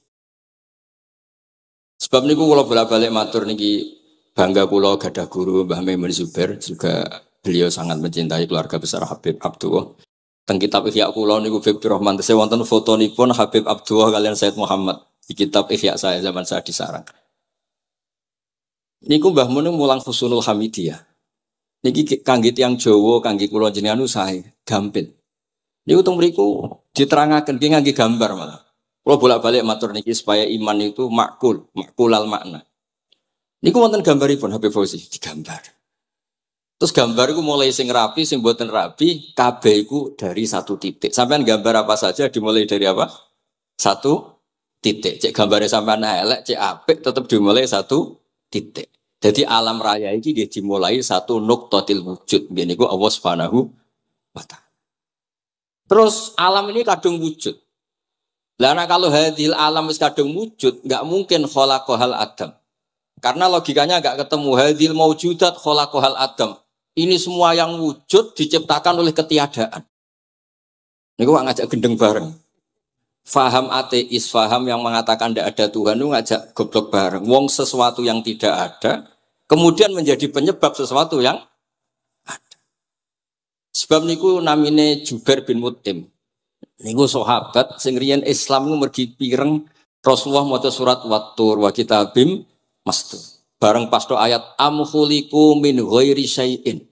Sebab niku kula bolak-balik matur niki bangga kula gadah guru Mbah Maimun Zubair, juga beliau sangat mencintai keluarga besar Habib Abdullah. Teng kitab Ihya kula niku Habibur Rahman tesih wonten fotonipun Habib Abdullah kalian Said Muhammad di kitab Ihya saya zaman saya di Sarang. Niku Mbah Mun mulang Husnul Hamidiyah. Niki kangge tiyang Jawa, kangge kula jenengan sae gampil. Niku teng mriku diterangaken nggih ngangge gambar malah. Kula bolak-balik matur niki supaya iman itu makulal makna. Niku wonten gambaripun Habib Fauzi digambar. Terus gambar iku mulai sing rapi, sing mboten rapi, kabeh iku dari satu titik. Sampean gambar apa saja dimulai dari apa? Satu titik. Cek gambare sampean elek, cek apik tetap dimulai satu titik. Jadi alam raya iki dimulai satu nuqtatil wujud. Niku Allah Subhanahu wa taala. Terus alam ini kadung wujud. Lah kalau hadil alam wis kadung wujud, enggak mungkin khalaqahal adam. Karena logikanya enggak ketemu hadil maujudat khalaqahal adam. Ini semua yang wujud diciptakan oleh ketiadaan. Ini gua ngajak gendeng bareng. Faham ateis, faham yang mengatakan tidak ada Tuhan itu ngajak goblok bareng. Wong sesuatu yang tidak ada, kemudian menjadi penyebab sesuatu yang ada. Sebab niku namine Jubair bin Mut'im. Niku sahabat sing riyen Islam mergi pireng Rasulullah maca surat Wat-Tur wa kitabim mastur. Bareng pas do ayat am khuliqu min ghairi syai'in.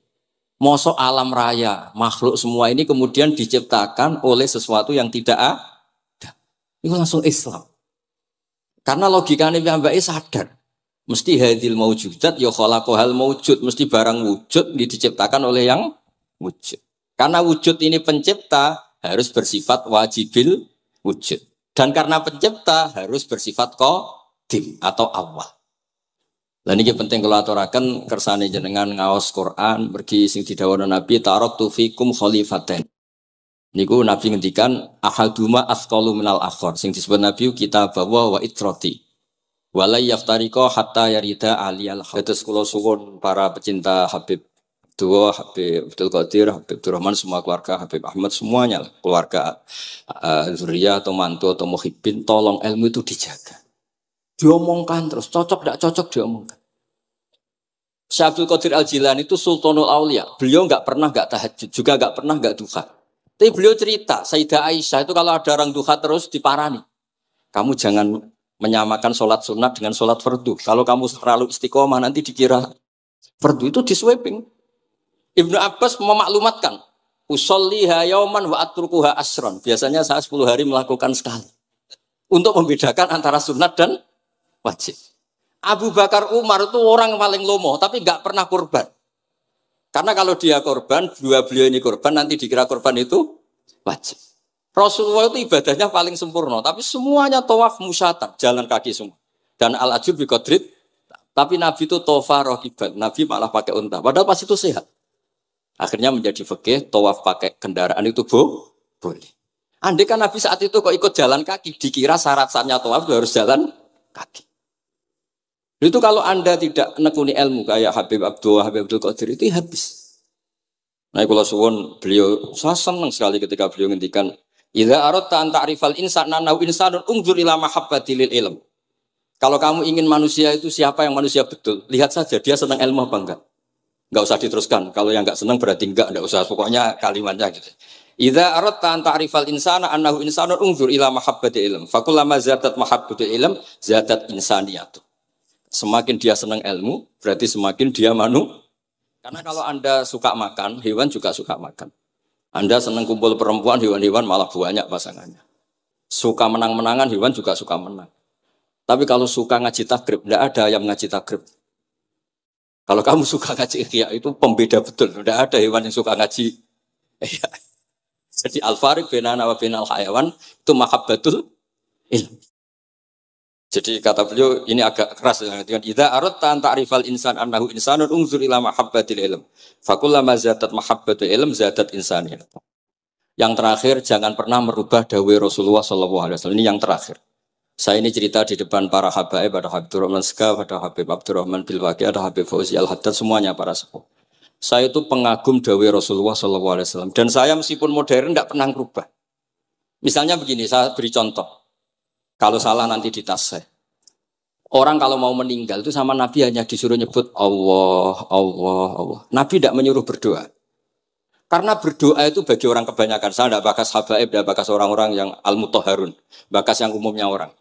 Mosok alam raya, makhluk semua ini kemudian diciptakan oleh sesuatu yang tidak ada. Itu langsung Islam. Karena logikanya piyambake sadar. Mesti hadil maujudat ya khalaqahal maujud, mesti barang wujud diciptakan oleh yang wujud. Karena wujud ini pencipta harus bersifat wajibil wujud. Dan karena pencipta harus bersifat qadim atau awal. Lan iki penting kula aturaken kersane jenengan ngaos Quran mergi sing didhawuhna Nabi taraktu fikum khalifaten. Niku Nabi ngendikan ahaduma asqalu minal akhar sing disebut Nabi kitab wa itrati. Wala yaftariqa hatta yarida aliyal haud. Terus kula suwun para pecinta Habib Abdullah, Habib Abdul Qadir, Habib Abdurrahman, semua keluarga Habib Ahmad semuanya lah, keluarga zuriyah atau mantu atau muhibbin, tolong ilmu itu dijaga. Diomongkan terus, cocok tidak cocok diomongkan. Syekh Abdul Qadir Al-Jilani itu Sultanul Aulia. Beliau nggak pernah nggak tahajud, juga nggak pernah nggak duha. Tapi beliau cerita, Sayyidah Aisyah itu kalau ada orang duha terus diparani. Kamu jangan menyamakan sholat sunat dengan sholat fardu. Kalau kamu terlalu istiqomah nanti dikira fardu itu diswiping. Ibnu Abbas memaklumatkan, usolliha yauman wa atrukuha asron. Biasanya saya 10 hari melakukan sekali. Untuk membedakan antara sunat dan wajib. Abu Bakar Umar itu orang paling lomo, tapi nggak pernah kurban. Karena kalau dia korban, beliau ini korban, nanti dikira korban itu wajib. Rasulullah itu ibadahnya paling sempurna, tapi semuanya tawaf musyatan, jalan kaki semua. Dan al-ajur bi qadrit, tapi Nabi itu tofa rohiban, Nabi malah pakai unta, padahal pas itu sehat. Akhirnya menjadi fikih, tawaf pakai kendaraan itu boleh. Andai kan Nabi saat itu kok ikut jalan kaki, dikira syarat-syaratnya tawaf harus jalan kaki. Itu kalau Anda tidak nekuni ilmu kayak Habib Abdul Qadir itu habis. Nah, kalau suwun beliau, saya senang sekali ketika beliau ngendikan, "Idza aradta an ta'rifal insana nahu insanun unzur ila mahabbati lil ilm." Kalau kamu ingin manusia itu siapa yang manusia betul, lihat saja dia senang ilmu apa enggak. Enggak usah diteruskan. Kalau yang enggak senang berarti enggak usah. Pokoknya kalimatnya gitu. Idza aradta an ta'rifal insana annahu insanun unzur ila mahabbati ilm. Fakullama zadat mahabbatu ilm zadat insaniyatu. Semakin dia senang ilmu, berarti semakin dia Karena kalau Anda suka makan, hewan juga suka makan. Anda senang kumpul perempuan, hewan-hewan malah banyak pasangannya. Suka menang-menangan, hewan juga suka menang. Tapi kalau suka ngaji takrib, tidak ada yang ngaji takrib. Kalau kamu suka ngaji ihya, itu pembeda betul. Tidak ada hewan yang suka ngaji ihya. Jadi al-fariq bainana wa bainal hayawan itu mahabbatul ilm. Jadi kata beliau ini agak keras dengan idza aradta an ta'rifal insan annahu insanun unzur ila mahabbatil ilm. Fakullama zadat mahabbatul ilm zadat insaniyah. Yang terakhir jangan pernah merubah dawai Rasulullah sallallahu alaihi wasallam. Ini yang terakhir. Saya ini cerita di depan para habaib, ada Habib Rahman Sekaf, ada Habib Abdurrahman Bilwaqi, ada Habib Fauzi Al-Haddad, semuanya para sepuh. Saya itu pengagum dawai Rasulullah sallallahu alaihi wasallam dan saya meskipun modern tidak pernah merubah. Misalnya begini, saya beri contoh. Kalau salah nanti ditas saya. Orang kalau mau meninggal itu sama Nabi hanya disuruh nyebut Allah, Allah, Allah. Nabi tidak menyuruh berdoa. Karena berdoa itu bagi orang kebanyakan. Saya tidak bakas habaib, tidak bakas orang-orang yang al-mutahharun. Bakas yang umumnya orang.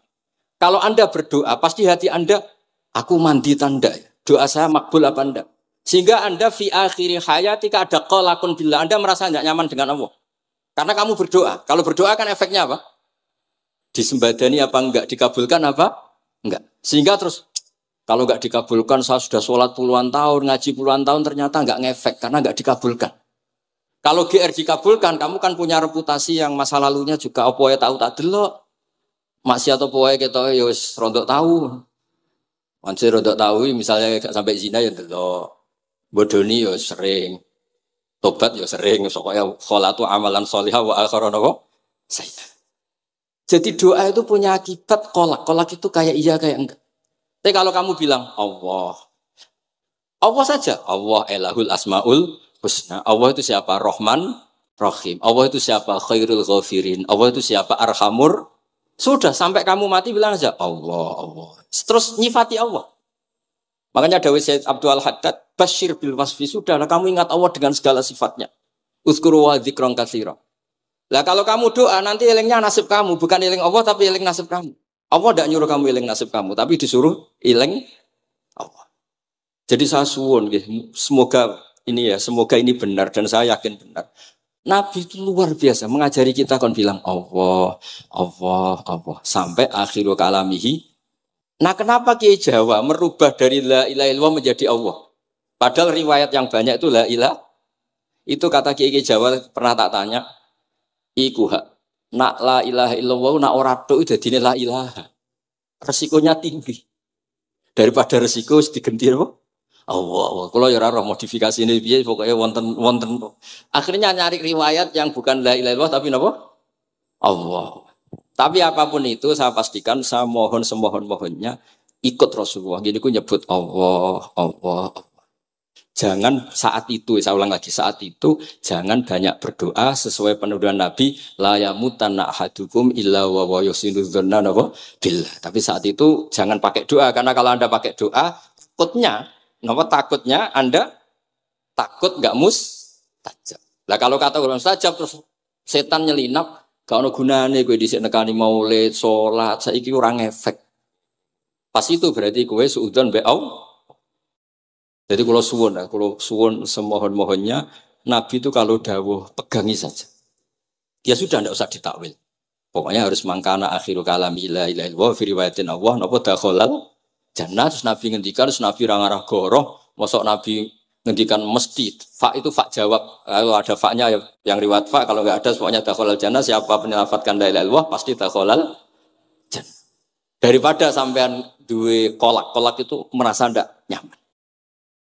Kalau Anda berdoa, pasti hati Anda, aku mandi tanda. Doa saya makbul apa enggak? Sehingga Anda fi akhiri hayatika ada qalakun billah. Anda merasa tidak nyaman dengan Allah. Karena kamu berdoa. Kalau berdoa kan efeknya apa? Disembadani apa enggak? Dikabulkan apa? Enggak. Sehingga terus, kalau enggak dikabulkan, saya sudah sholat puluhan tahun, ngaji puluhan tahun, ternyata enggak ngefek. Karena enggak dikabulkan. Kalau GR dikabulkan, kamu kan punya reputasi yang masa lalunya juga apa ya tahu tak delok. Maksiat apa ya kita ya wis rondok tahu. Mancir rondok tahu misalnya gak sampai zina ya delok. Bodoni ya sering. Tobat ya sering, pokoknya kholatu amalan sholihah wa akhiran apa? Saya. Jadi doa itu punya akibat kolak. Kolak itu kayak iya kayak enggak. Tapi kalau kamu bilang Allah. Allah saja. Allah elahul asmaul husna. Allah itu siapa? Rahman, Rahim. Allah itu siapa? Khairul ghafirin. Allah itu siapa? Arhamur. Sudah sampai kamu mati bilang aja Allah, Allah. Terus nyifati Allah. Makanya Dawei Sayyid Abdul Haddad, Bashir bil wasfi, sudahlah kamu ingat Allah dengan segala sifatnya. Uzkuru wa dzikran katsira. Lah kalau kamu doa nanti elingnya nasib kamu, bukan eling Allah tapi eling nasib kamu. Allah tidak nyuruh kamu eling nasib kamu, tapi disuruh eling Allah. Jadi saya suwun, semoga ini benar dan saya yakin benar. Nabi itu luar biasa mengajari kita kan bilang Allah, Allah, Allah sampai akhirul kalamihi. Nah kenapa Kiai Jawa merubah dari la ilaha illallah menjadi Allah? Padahal riwayat yang banyak itu la ilah. Itu kata Kiai Jawa pernah tak tanya. Iku hak. Nak la ilaha illallah nak ora tok dadine la ilaha. Resikonya tinggi. Daripada resiko digenti apa? Allah. Kalau ya ora modifikasi ini piye pokoke wonten. Akhirnya nyari riwayat yang bukan la ilaha illallah tapi napa? Allah. Tapi apapun itu saya pastikan saya mohon semohon-mohonnya ikut Rasulullah. Gini ku nyebut Allah, Allah, Allah. Jangan saat itu, saya ulang lagi, saat itu jangan banyak berdoa sesuai penuduhan Nabi la yamutanna ahadukum illa wa yusinu dzanna billah. Tapi saat itu jangan pakai doa karena kalau Anda pakai doa takutnya Anda takut enggak mustajab. Lah kalau kata orang mustajab terus setan nyelinap, gak ono gunane kowe dhisik nekani maulid, salat, saiki ora ngefek. Pas itu berarti kowe suudzon be Allah. Jadi kalau suwun semohon-mohonnya, Nabi itu kalau dawuh pegangi saja. Ya sudah tidak usah ditakwil. Pokoknya harus mangkana akhiru kalami la ilaha illallah fi riwayatin Allah napa dakhalal jannah. Terus Nabi ngendikan, terus Nabi rangarah goroh, mosok Nabi ngendikan mesti fa itu fa jawab. Kalau ada fa-nya yang riwayat fa, kalau enggak ada pokoknya dakhalal jannah, siapa penyelafatkan la ilaha illallah pasti dakhalal jannah. Daripada sampean duwe kolak itu merasa ndak nyaman.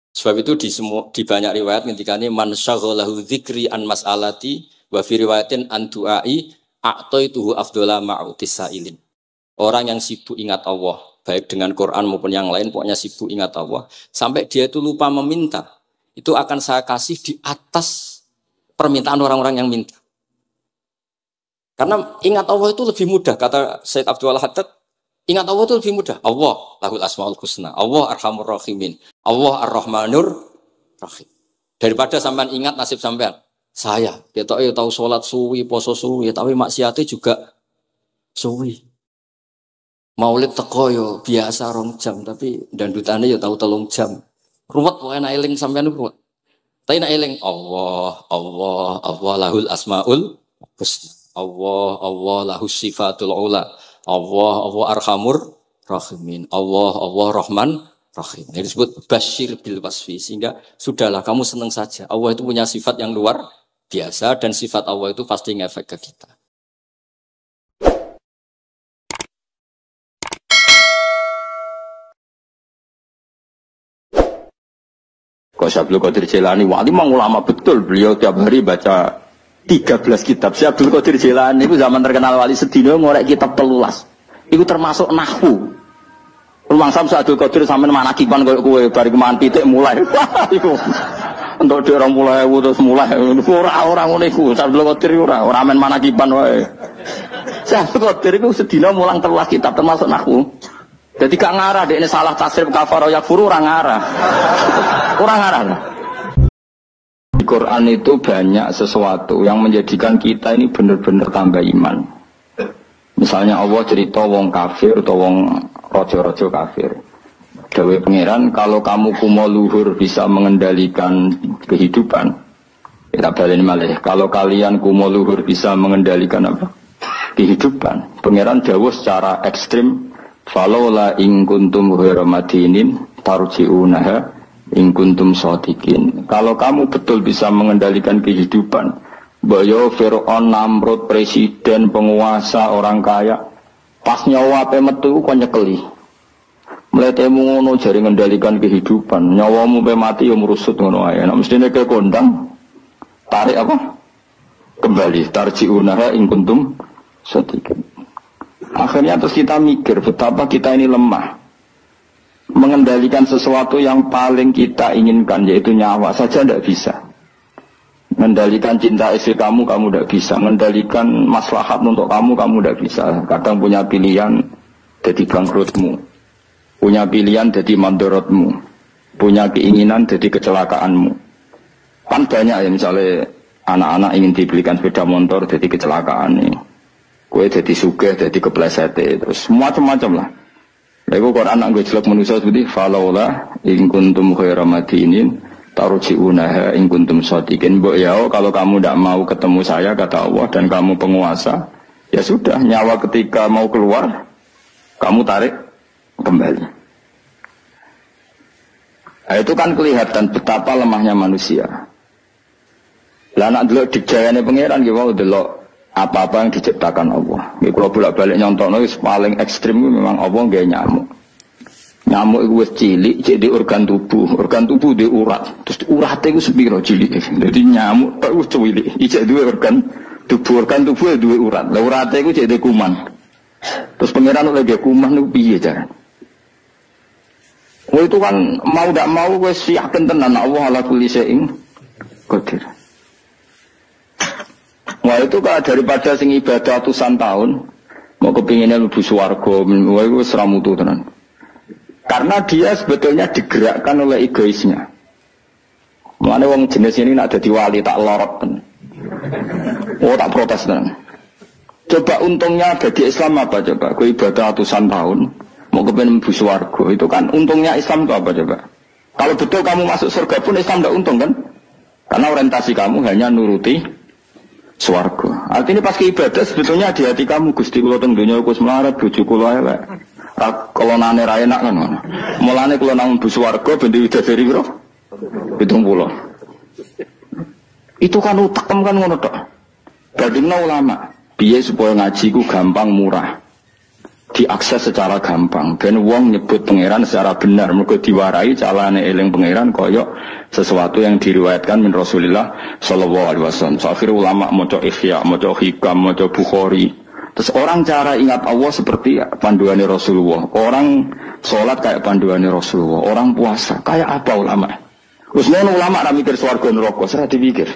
Sebab itu di banyak riwayat ngendikane man syaghalahu dzikri an mas'alati wa fi riwayatin an du'ai a'taituhu afdhala ma'utis sa'ilin. Orang yang sibuk ingat Allah, baik dengan Quran maupun yang lain, pokoknya sibuk ingat Allah, sampai dia itu lupa meminta, itu akan saya kasih di atas permintaan orang-orang yang minta. Karena ingat Allah itu lebih mudah, kata Sayyid Abdul Haddad, ingat Allah itu lebih mudah. Allah lahul asmaul husna, Allah arhamur rahimin, Allah ar-rahmanur rahim. Daripada sampean ingat nasib sampean. Saya, kita tahu sholat suwi, poso suwi, tapi maksiatnya juga suwi. Maulid teko yo biasa 2 jam, tapi dandutannya yo tahu 3 jam. Ruwet pokoknya eling sampean ruwet. Tapi eling Allah, Allah, Allah lahul asmaul husna. Allah, Allah lahus sifatul ula. Allah, Allah arhamur rahimin. Allah, Allah rahman rahim. Ini disebut basyir bil wasfi. Sehingga sudahlah kamu senang saja. Allah itu punya sifat yang luar biasa dan sifat Allah itu pasti ngefek ke kita. Kok Abdul Qadir Jilani wali mang ulama betul, beliau tiap hari baca 13 kitab. Si Abdul Qadir Jilani itu zaman terkenal wali sedina ngorek kitab 13. Itu termasuk nahwu. Rumang Sam Abdul Qadir sampean manakiban koyo kowe bari keman pitik mulai. Wah iku. Entuk dhek 20.000 terus mulai ora ngono iku. Abdul Qadir ora men manakiban wae. Si Abdul Qadir iku sedina mulang 13 kitab termasuk nahwu. Jadi gak ngarah dekne salah tasrif kafaro yakfuru ora ngarah. Ora ngarah. Di Quran itu banyak sesuatu yang menjadikan kita ini benar-benar tambah iman. Misalnya Allah cerita wong kafir atau wong rojo-rojo kafir. Dawe pangeran, kalau kamu kumo luhur bisa mengendalikan kehidupan. Kita balik malih. Kalau kalian kumo luhur bisa mengendalikan apa? Kehidupan. Pangeran dawuh secara ekstrim. Falaula in kuntum ghairu madinin tarji'unaha in kuntum shadiqin. Kalau kamu betul bisa mengendalikan kehidupan, Bayo Fir'aun, Namrud, presiden, penguasa, orang kaya, pas nyawa ape metu kok nyekeli. Mletemu ngono jari mengendalikan kehidupan, nyawamu pe mati yo merusut ngono ae. Nek mestine ke kondang tarik apa? Kembali tarji'unaha in kuntum shadiqin. Akhirnya terus kita mikir betapa kita ini lemah mengendalikan sesuatu yang paling kita inginkan, yaitu nyawa saja tidak bisa. Mengendalikan cinta istri kamu tidak bisa. Mengendalikan maslahat untuk kamu tidak bisa. Kadang punya pilihan jadi bangkrutmu, punya pilihan jadi mandorotmu, punya keinginan jadi kecelakaanmu. Kan banyak ya, misalnya anak-anak ingin dibelikan sepeda motor jadi kecelakaan nih. Kue jadi sugih, jadi kepleset, terus macam-macam lah. Lalu Quran nak gue jelek manusia seperti falaula in kuntum khairu madinin tarji'unaha in kuntum shadiqin. Mbok ya, kalau kamu tidak mau ketemu saya kata Allah dan kamu penguasa, ya sudah, nyawa ketika mau keluar kamu tarik kembali. Nah, itu kan kelihatan betapa lemahnya manusia. Lah nak delok dikjayane pangeran ki wae delok apa-apa yang diciptakan Allah. Kalau bolak-balik nyontokno wis paling ekstrim memang Allah nggih nyamuk. Nyamuk iku wis cilik jadi organ tubuh. Organ tubuh di urat. Terus urate iku sepiro cilik. Jadi nyamuk tok wis cilik. Iki duwe organ tubuh. Organ tubuh duwe urat. Lah urate iku jadi kuman. Terus pangeran lagi kuman niku piye carane? Oh itu kan mau tidak mau wis yakin tenan Allah ala kulli syai'in qadir. Wah itu kan daripada sing ibadah ratusan tahun mau kepinginnya lebih swarga, wah itu seramutu tenan. Karena dia sebetulnya digerakkan oleh egoisnya. Mulane wong jenis ini nak dadi wali tak lorot tenan. Oh tak protes tenan. Coba untungnya bagi Islam apa coba? Kowe ibadah ratusan tahun mau kepingin lebih swarga, itu kan untungnya Islam itu apa coba? Kalau betul kamu masuk surga pun Islam tidak untung kan? Karena orientasi kamu hanya nuruti swarga. Artinya pas ibadah sebetulnya di hati kamu Gusti kula teng donya kus melarat bojo kula elek. Kalau nane ra enak kan ngono. Mulane kula nang mlebu swarga ben widadari piro? 70. Itu kan utekem kan ngono tok. Dadine ulama, piye supaya ngaji ku gampang murah. diakses secara gampang. Ben wong nyebut pangeran secara benar, mergo diwarai calane eling pangeran koyok sesuatu yang diriwayatkan min Rasulillah sallallahu alaihi wasallam. Akhir ulama maca Ihya, maca Hikam, maca Bukhari. Terus orang cara ingat Allah seperti panduannya Rasulullah. Orang sholat kayak panduannya Rasulullah. Orang puasa kayak apa ulama? Terus ulama ra mikir swarga neraka, ora dipikir.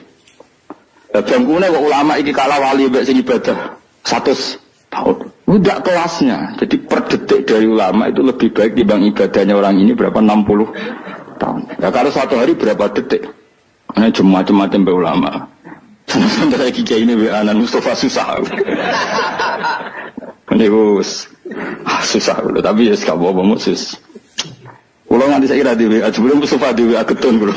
Bangkune kok ulama iki kalah wali mbek sing ibadah 100 tahun. Udah kelasnya. Jadi per detik dari ulama itu lebih baik dibanding ibadahnya orang ini berapa 60 tahun. Ya kalau satu hari berapa detik? Ini cuma macam-macam be ulama. Sampai lagi kayak ini anak Mustafa susah. Ini susah dulu. Tapi ya sekarang bawa musus. Kalau nanti saya kira di WA sebelum Mustafa di WA ketun dulu.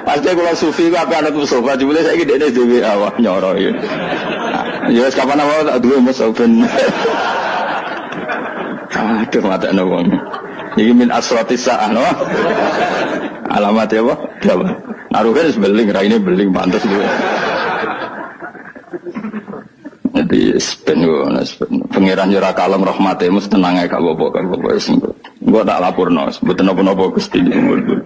Pasti kalau sufi apa anak Mustafa jebule saya kira di WA wah nyoro ya. Ya kapan awal tak dua Mustafa. Aduh mata nawang. Ini min asratis sa'ah no. Alamat ya Pak? Berapa? Naruhnya sebeling, raine beling pantas dulu. Jadi pengiran jura kalem rahmatnya mesti tenang aja kalau bapak singgung. Gua tak lapor nos, betul nopo gusti di umur.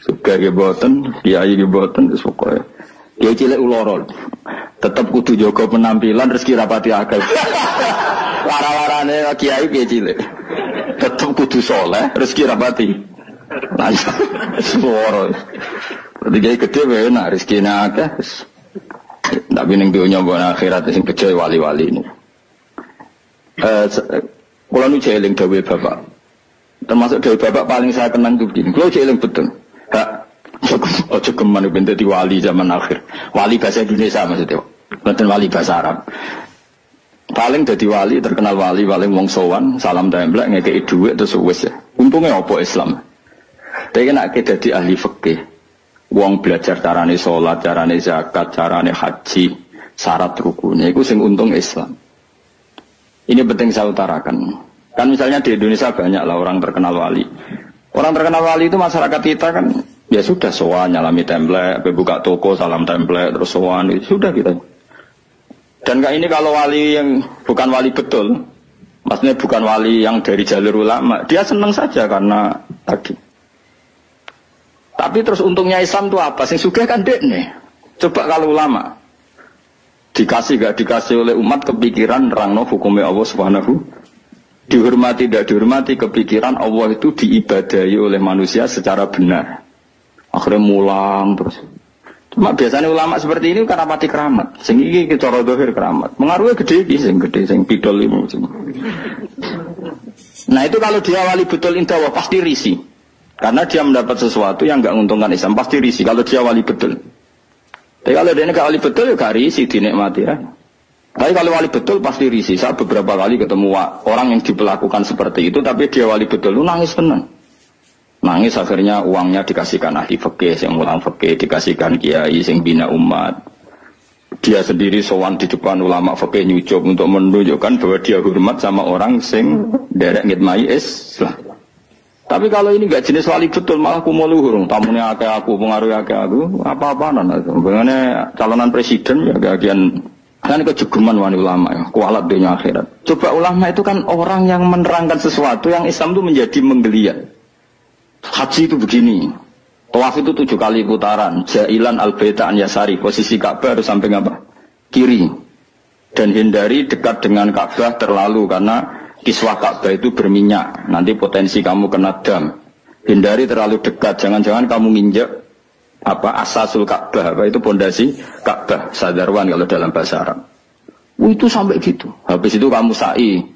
Suka geboten, kiai geboten, suka. Kiai cilik ulorol, tetap kudu jaga penampilan rezeki rapati akal. Lara-larane kiai cilik, tetap kudu soleh rezeki rapati. Lancar, suara. Berarti kiai gede benar rezekinya akeh. Tapi ning dunya mbok akhirat sing bejo wali-wali ini. Kula nu jeling dawuh Bapak. Termasuk dawuh Bapak paling saya kenang tuh begini. Kula jeling betul. Hak ojo geman ben dadi wali zaman akhir. Wali bahasa Indonesia maksudnya. Bukan wali bahasa Arab. Paling dadi wali terkenal wali paling wong sowan, salam templek ngekeki dhuwit terus wis ya. Untungnya apa Islam? Tapi nak dadi ahli fikih. Wong belajar carane sholat, carane zakat, carane haji, syarat rukunnya, itu sing untung Islam. Ini penting saya utarakan. Kan misalnya di Indonesia banyak lah orang terkenal wali. Orang terkenal wali itu masyarakat kita kan, ya sudah sowan, nyalami template, buka toko, salam template, terus sowan, sudah kita. Dan ini kalau wali yang bukan wali betul, maksudnya bukan wali yang dari jalur ulama, dia senang saja karena tadi. Tapi terus untungnya Islam itu apa? Sing sugih kan dek nih. Coba kalau ulama dikasih gak dikasih oleh umat kepikiran rangno hukumnya Allah Subhanahu, dihormati tidak dihormati kepikiran Allah itu diibadahi oleh manusia secara benar. Akhirnya mulang terus. Cuma biasanya ulama seperti ini karena mati keramat. Sing iki cara dohir keramat. Mengaruhnya gede iki sing gede sing pidol ini. Nah itu kalau dia wali betul indah pasti risih. Karena dia mendapat sesuatu yang enggak menguntungkan Islam, pasti risih kalau dia wali betul. Tapi kalau dia enggak wali betul ya enggak risih, dinikmati ya. Tapi kalau wali betul pasti risih. Saya beberapa kali ketemu orang yang diperlakukan seperti itu, tapi dia wali betul, lu nangis tenang. Nangis akhirnya uangnya dikasihkan ahli fikih, yang ulang fikih, dikasihkan kiai, yang bina umat. Dia sendiri sowan di depan ulama fikih nyucup untuk menunjukkan bahwa dia hormat sama orang sing derek ngitmai Islam. Tapi kalau ini enggak jenis wali betul, malah kumuluhur, tamunya akeh aku, pengaruhnya akeh aku, apa-apaan. Bagaimana calonan presiden ya bagian kan kejegeman wali ulama ya, kualat dunia akhirat. Coba ulama itu kan orang yang menerangkan sesuatu yang Islam itu menjadi menggeliat. Haji itu begini, tawaf itu 7 kali putaran, jailan al-baita an yasari, posisi Ka'bah harus sampai apa? Kiri. Dan hindari dekat dengan Ka'bah terlalu karena kiswah Ka'bah itu berminyak, nanti potensi kamu kena dam. Hindari terlalu dekat, jangan-jangan kamu nginjek asasul Ka'bah, itu pondasi Ka'bah, sadarwan kalau dalam bahasa Arab. Itu sampai gitu. Habis itu kamu sa'i.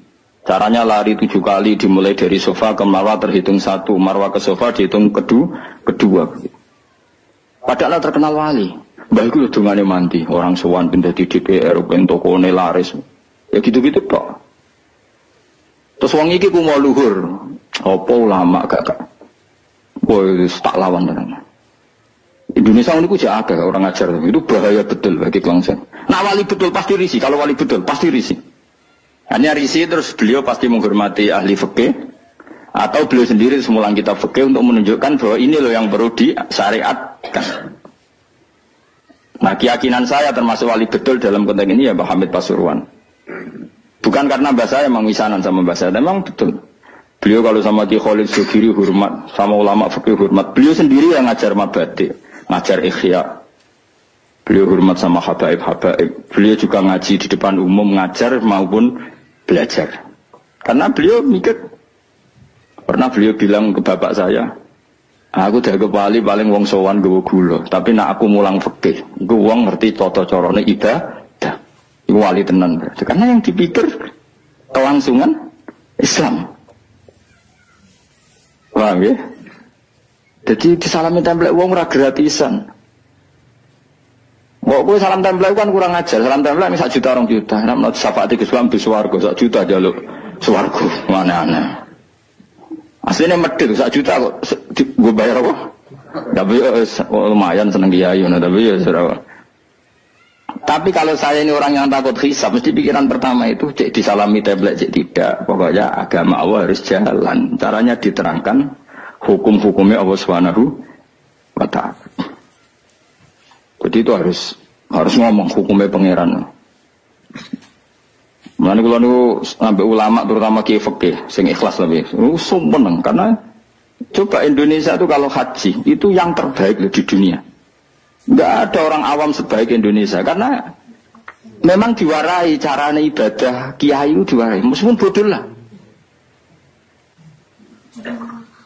Caranya lari 7 kali, dimulai dari sofa ke marwah terhitung 1, marwah ke sofa dihitung kedua. Padahal terkenal wali. Mbah itu dungane mandi, orang sowan pindah di DPR, pentokone laris. Ya gitu-gitu tok. Terus wong iki ku mau luhur. Apa ulama gak. Boy tak lawan tenan. Indonesia ini ku jak akeh orang ajar itu bahaya betul bagi bangsa. Nah wali betul pasti risih, kalau wali betul pasti risih. Hanya risih terus beliau pasti menghormati ahli fikih atau beliau sendiri semulang kitab fikih untuk menunjukkan bahwa ini loh yang perlu disyariatkan. Nah keyakinan saya termasuk wali betul dalam konteks ini ya Pak Hamid Pasuruan. Bukan karena mbak saya emang misanan sama mbak saya, memang betul. Beliau kalau sama Ki Khalid Zubiri hormat, sama ulama fikih hormat. Beliau sendiri yang ngajar mabadi, ngajar ikhya. Beliau hormat sama habaib-habaib. Beliau juga ngaji di depan umum, ngajar maupun belajar. Karena beliau mikir, pernah beliau bilang ke bapak saya, aku dah kepali paling wong sowan gawa gula, tapi nak aku mulang fikih, aku wong ngerti tata carane ibadah. Iku wali tenan. Karena yang dipikir kelangsungan Islam. Paham ya? Jadi disalami template wong ora gratisan. Kok kowe salam template kan kurang ajar. Salam template sak juta 2 juta. Nek menurut syafaat Islam di swarga sak juta njaluk swarga. Mana-ana. Asline medhit sak juta kok gue bayar apa? Tapi lumayan seneng kiai ngono tapi ya ora. Tapi kalau saya ini orang yang takut hisab, mesti pikiran pertama itu cek disalami tablet, cek tidak. Pokoknya agama Allah harus jalan. Caranya diterangkan hukum-hukumnya Allah Subhanahu wa ta'ala. Jadi itu harus ngomong hukumnya pangeran. Mulane kula niku sampai ulama terutama kiai fikih sing ikhlas lebih. Sumpeng karena coba Indonesia itu kalau haji itu yang terbaik di dunia. Enggak ada orang awam sebaik Indonesia karena memang diwarai caranya ibadah kiai itu diwarai meskipun bodoh lah.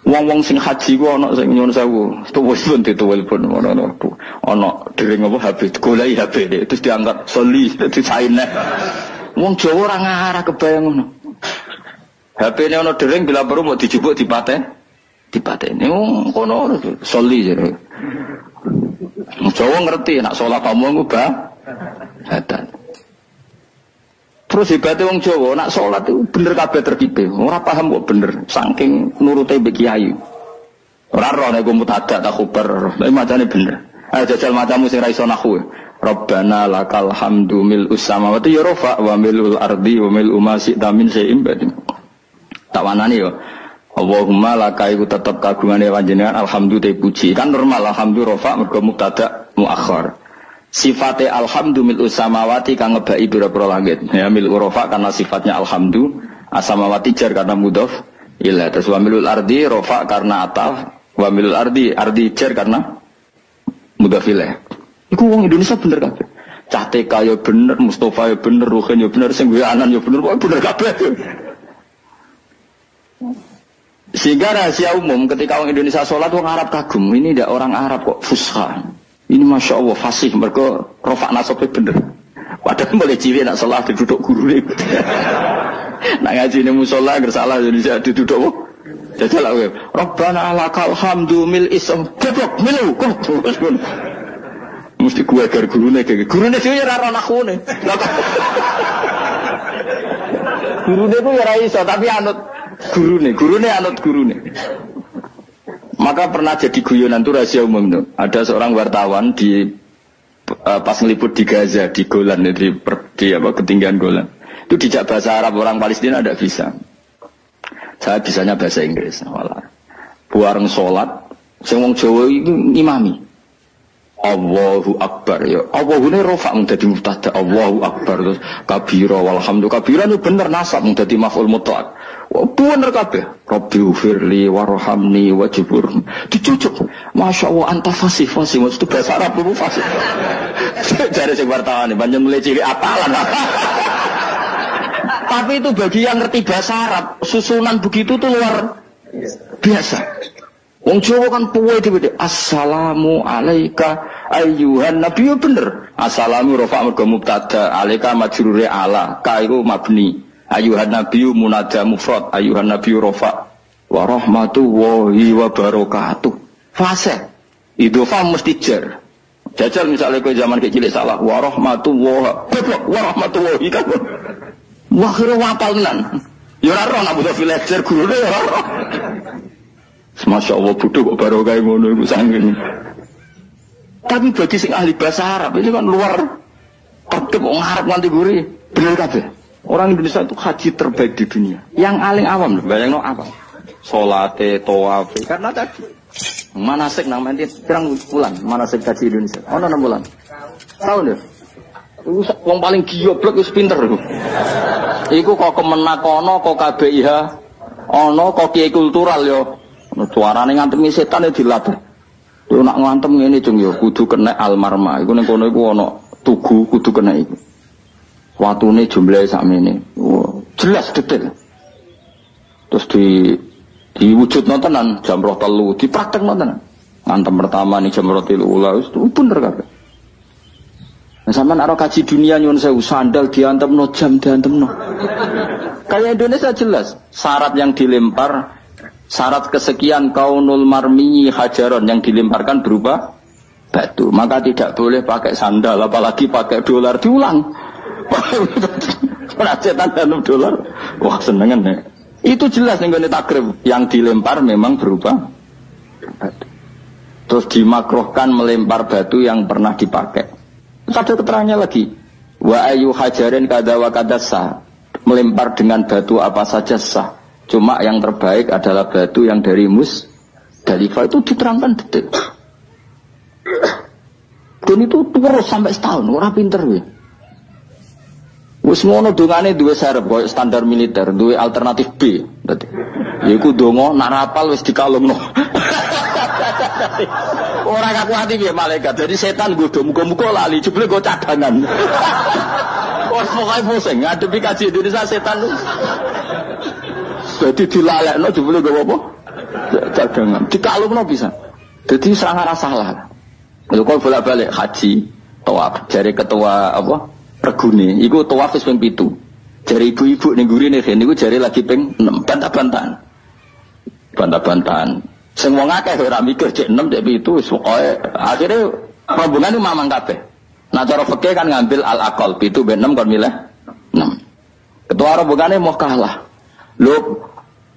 Wong-wong sing haji ku ana sing nyuwun sewu, tuwil pun ana dering apa HP goleki HP terus diangkat soli disaine. Wong Jawa ora ngarah kebayang ngono. HP-ne ana dering bila perlu mau dijupuk dipateni. Wong kono soli jare. Jawa ngerti nak sholat kamu ngubah badan. Terus hebatnya wong Jawa nak sholat itu bener kabeh terkipe. Ora paham kok bener saking nurute mbek kiai. Ora ro nek mutadak tak khubar, tapi macane bener. Ayo jajal matamu sing ra iso nahwu. Rabbana lakal hamdu mil samawati ya rafa wa milul ardi wa mil ma syi'ta min syai'in ba'd. Tak wanani yo. Allahumma laka iku tetep kagungane panjenengan alhamdulillah puji. Kan normal alhamdulillah rafa mergo mubtada muakhir. Sifate alhamdu mil samawati kang ngebaki pira-pira langit. Ya mil rafa karena sifatnya alhamdu, asamawati jar karena mudhof ila. Terus wa milul ardi rafa karena ataf, wa milul ardi jar karena mudhof ila. Iku wong Indonesia bener kabeh. Cah TK ya bener, Mustafa ya bener, Ruhin ya bener, sing anan ya bener, kok bener kabeh. Sehingga rahasia umum ketika orang Indonesia sholat orang Arab kagum, ini tidak orang Arab kok fusha. Ini masya Allah fasih, mereka rofak nasabnya bener. Padahal boleh cilik nak sholat duduk guru ni. Nak ngaji ni musola gersalah Indonesia duduk apa? Jajal lah. Rabbana lakal hamdu mil isam goblok milu kok. Mesti gue agar guru ni kayak guru ni dia rara naku ni. Guru ni pun ya iso tapi anut. Guru nih anut guru nih. Maka pernah jadi guyonan itu rahasia umum tuh. Ada seorang wartawan di pas ngeliput di Gaza di Golan di ketinggian Golan. Itu dijak bahasa Arab orang Palestina tidak bisa. Saya bisanya bahasa Inggris. Malah buareng sholat, semua Jawa itu imami. Allahu Akbar ya. Allahu ini rofa menjadi mubtada. Allahu Akbar terus kabira walhamdulillah. Kabira itu bener nasab menjadi maf'ul mutlaq. Bener kabeh. Rabbi ufirli warhamni wajibur. Dicucuk. Masya Allah anta fasih. Maksud bahasa Arab itu fasih. Jadi sing wartawan ini banyak mulai cilik apalan. Tapi itu bagi yang ngerti bahasa Arab, susunan begitu tuh luar biasa. Wong Jawa kan puwe dhewe. Assalamu alayka ayyuhan nabi bener. Assalamu rafa' mergo mubtada, alayka majrure ala, ka iku mabni. Ayyuhan nabi munada mufrad, ayyuhan nabi rafa' wa rahmatullahi wa barakatuh. Fase. Idhofa mesti jar. Jajal misalnya kowe zaman kecil salah wa rahmatullahi wa rahmatullahi kan. Wah kira wapal tenan. Ya ora ora nak butuh villager gurune ya ora. Masya Allah bodoh kok baru kayak ngono itu sangin. Tapi bagi sing ahli bahasa Arab ini kan luar tertib orang Arab nanti gurih bener kabeh. Orang Indonesia itu haji terbaik di dunia. Yang paling awam loh, bayangno apa? Salate, tawaf. Karena tadi manasik namanya pirang bulan manasik haji Indonesia. Ono 6 bulan. Tahun deh. Wong paling goblok wis pinter lho. Iku kok kemenak ono kok KBIH ono kok kiai kultural yo. Suarane ngantemi setan ya dilatih. Yo nak ngantem ngene jeng yo kudu kena almarma. Iku ning kono iku ono tugu kudu kena iku. Watune jumlahe sakmene. Jelas detail. Terus diwujud nontonan jamroh telu dipraktek nontonan. Ngantem pertama nih jamroh telu ula wis bener kabeh. Nah, sampean arep kaji dunia nyuwun sewu sandal diantemno jam diantemno. Kayak Indonesia jelas syarat yang dilempar syarat kesekian kaunul marmi hajaron yang dilemparkan berupa batu. Maka tidak boleh pakai sandal apalagi pakai dolar diulang. Setan dalam dolar. Wah senengan ya. Itu jelas ning takrib yang dilempar memang berupa batu. Terus dimakruhkan melempar batu yang pernah dipakai. Ada keterangannya lagi. Wa ayu hajarin kada wa kada sah. Melempar dengan batu apa saja sah. Cuma yang terbaik adalah batu yang dari Musdalifah. Itu diterangkan detail. Dan itu terus sampai setahun. Orang pinter ya. Wis ngono dongane duwe serep koyo standar militer, duwe alternatif B. Berarti yaiku donga nak rapal wis dikalungno. Ora kakuati piye malaikat. Jadi setan godho muga-muga lali jebule go cadangan. Wes pokoke pusing ngadepi kaji Indonesia setan. Jadi dilalekno jebule go apa? Cadangan. Dikalungno bisa. Jadi serang arah salah. Lha kok bolak-balik haji, tawaf, jare ketua apa? Regune, iku tawaf wis ping 7. Jare ibu-ibu ning gurine niku jare lagi ping 6, bantah-bantahan. Bantah-bantahan. Sing wong akeh ora mikir cek 6 cek 7 wis pokoke akhire rombongan iki mamang kabeh. Nah cara fikih kan ngambil al-aqal 7 ben 6 kon milih 6. Ketua rombongane mau kalah. Lho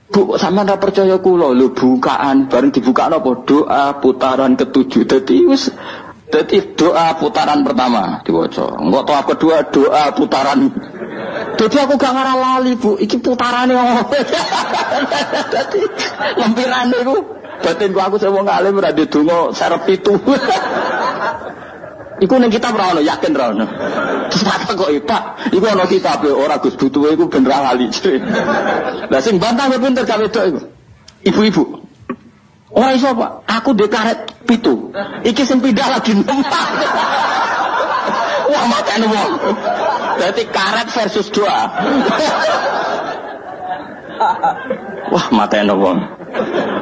Bu sampean ora percaya kula lho bukaan bareng dibukakno apa doa putaran ke-7. Dadi doa putaran pertama diwaca. Engko doa kedua doa putaran. Dadi aku gak ngarah lali, Bu. Iki putarane opo? Dadi lempirane iku batinku aku sing wong alim ora ndonga serep 7. Iku ning kitab ora ono, yakin ora ono. Terus kok Pak, iku ono kitab ora Gus butuhe iku ben ra lali. Lah sing bantah pinter gak wedok iku. Ibu-ibu. Ora iso Pak, aku ndek karet 7. Iki sing pindah lagi 6. Wah matane wong. Dadi karet versus doa. Wah matane wong.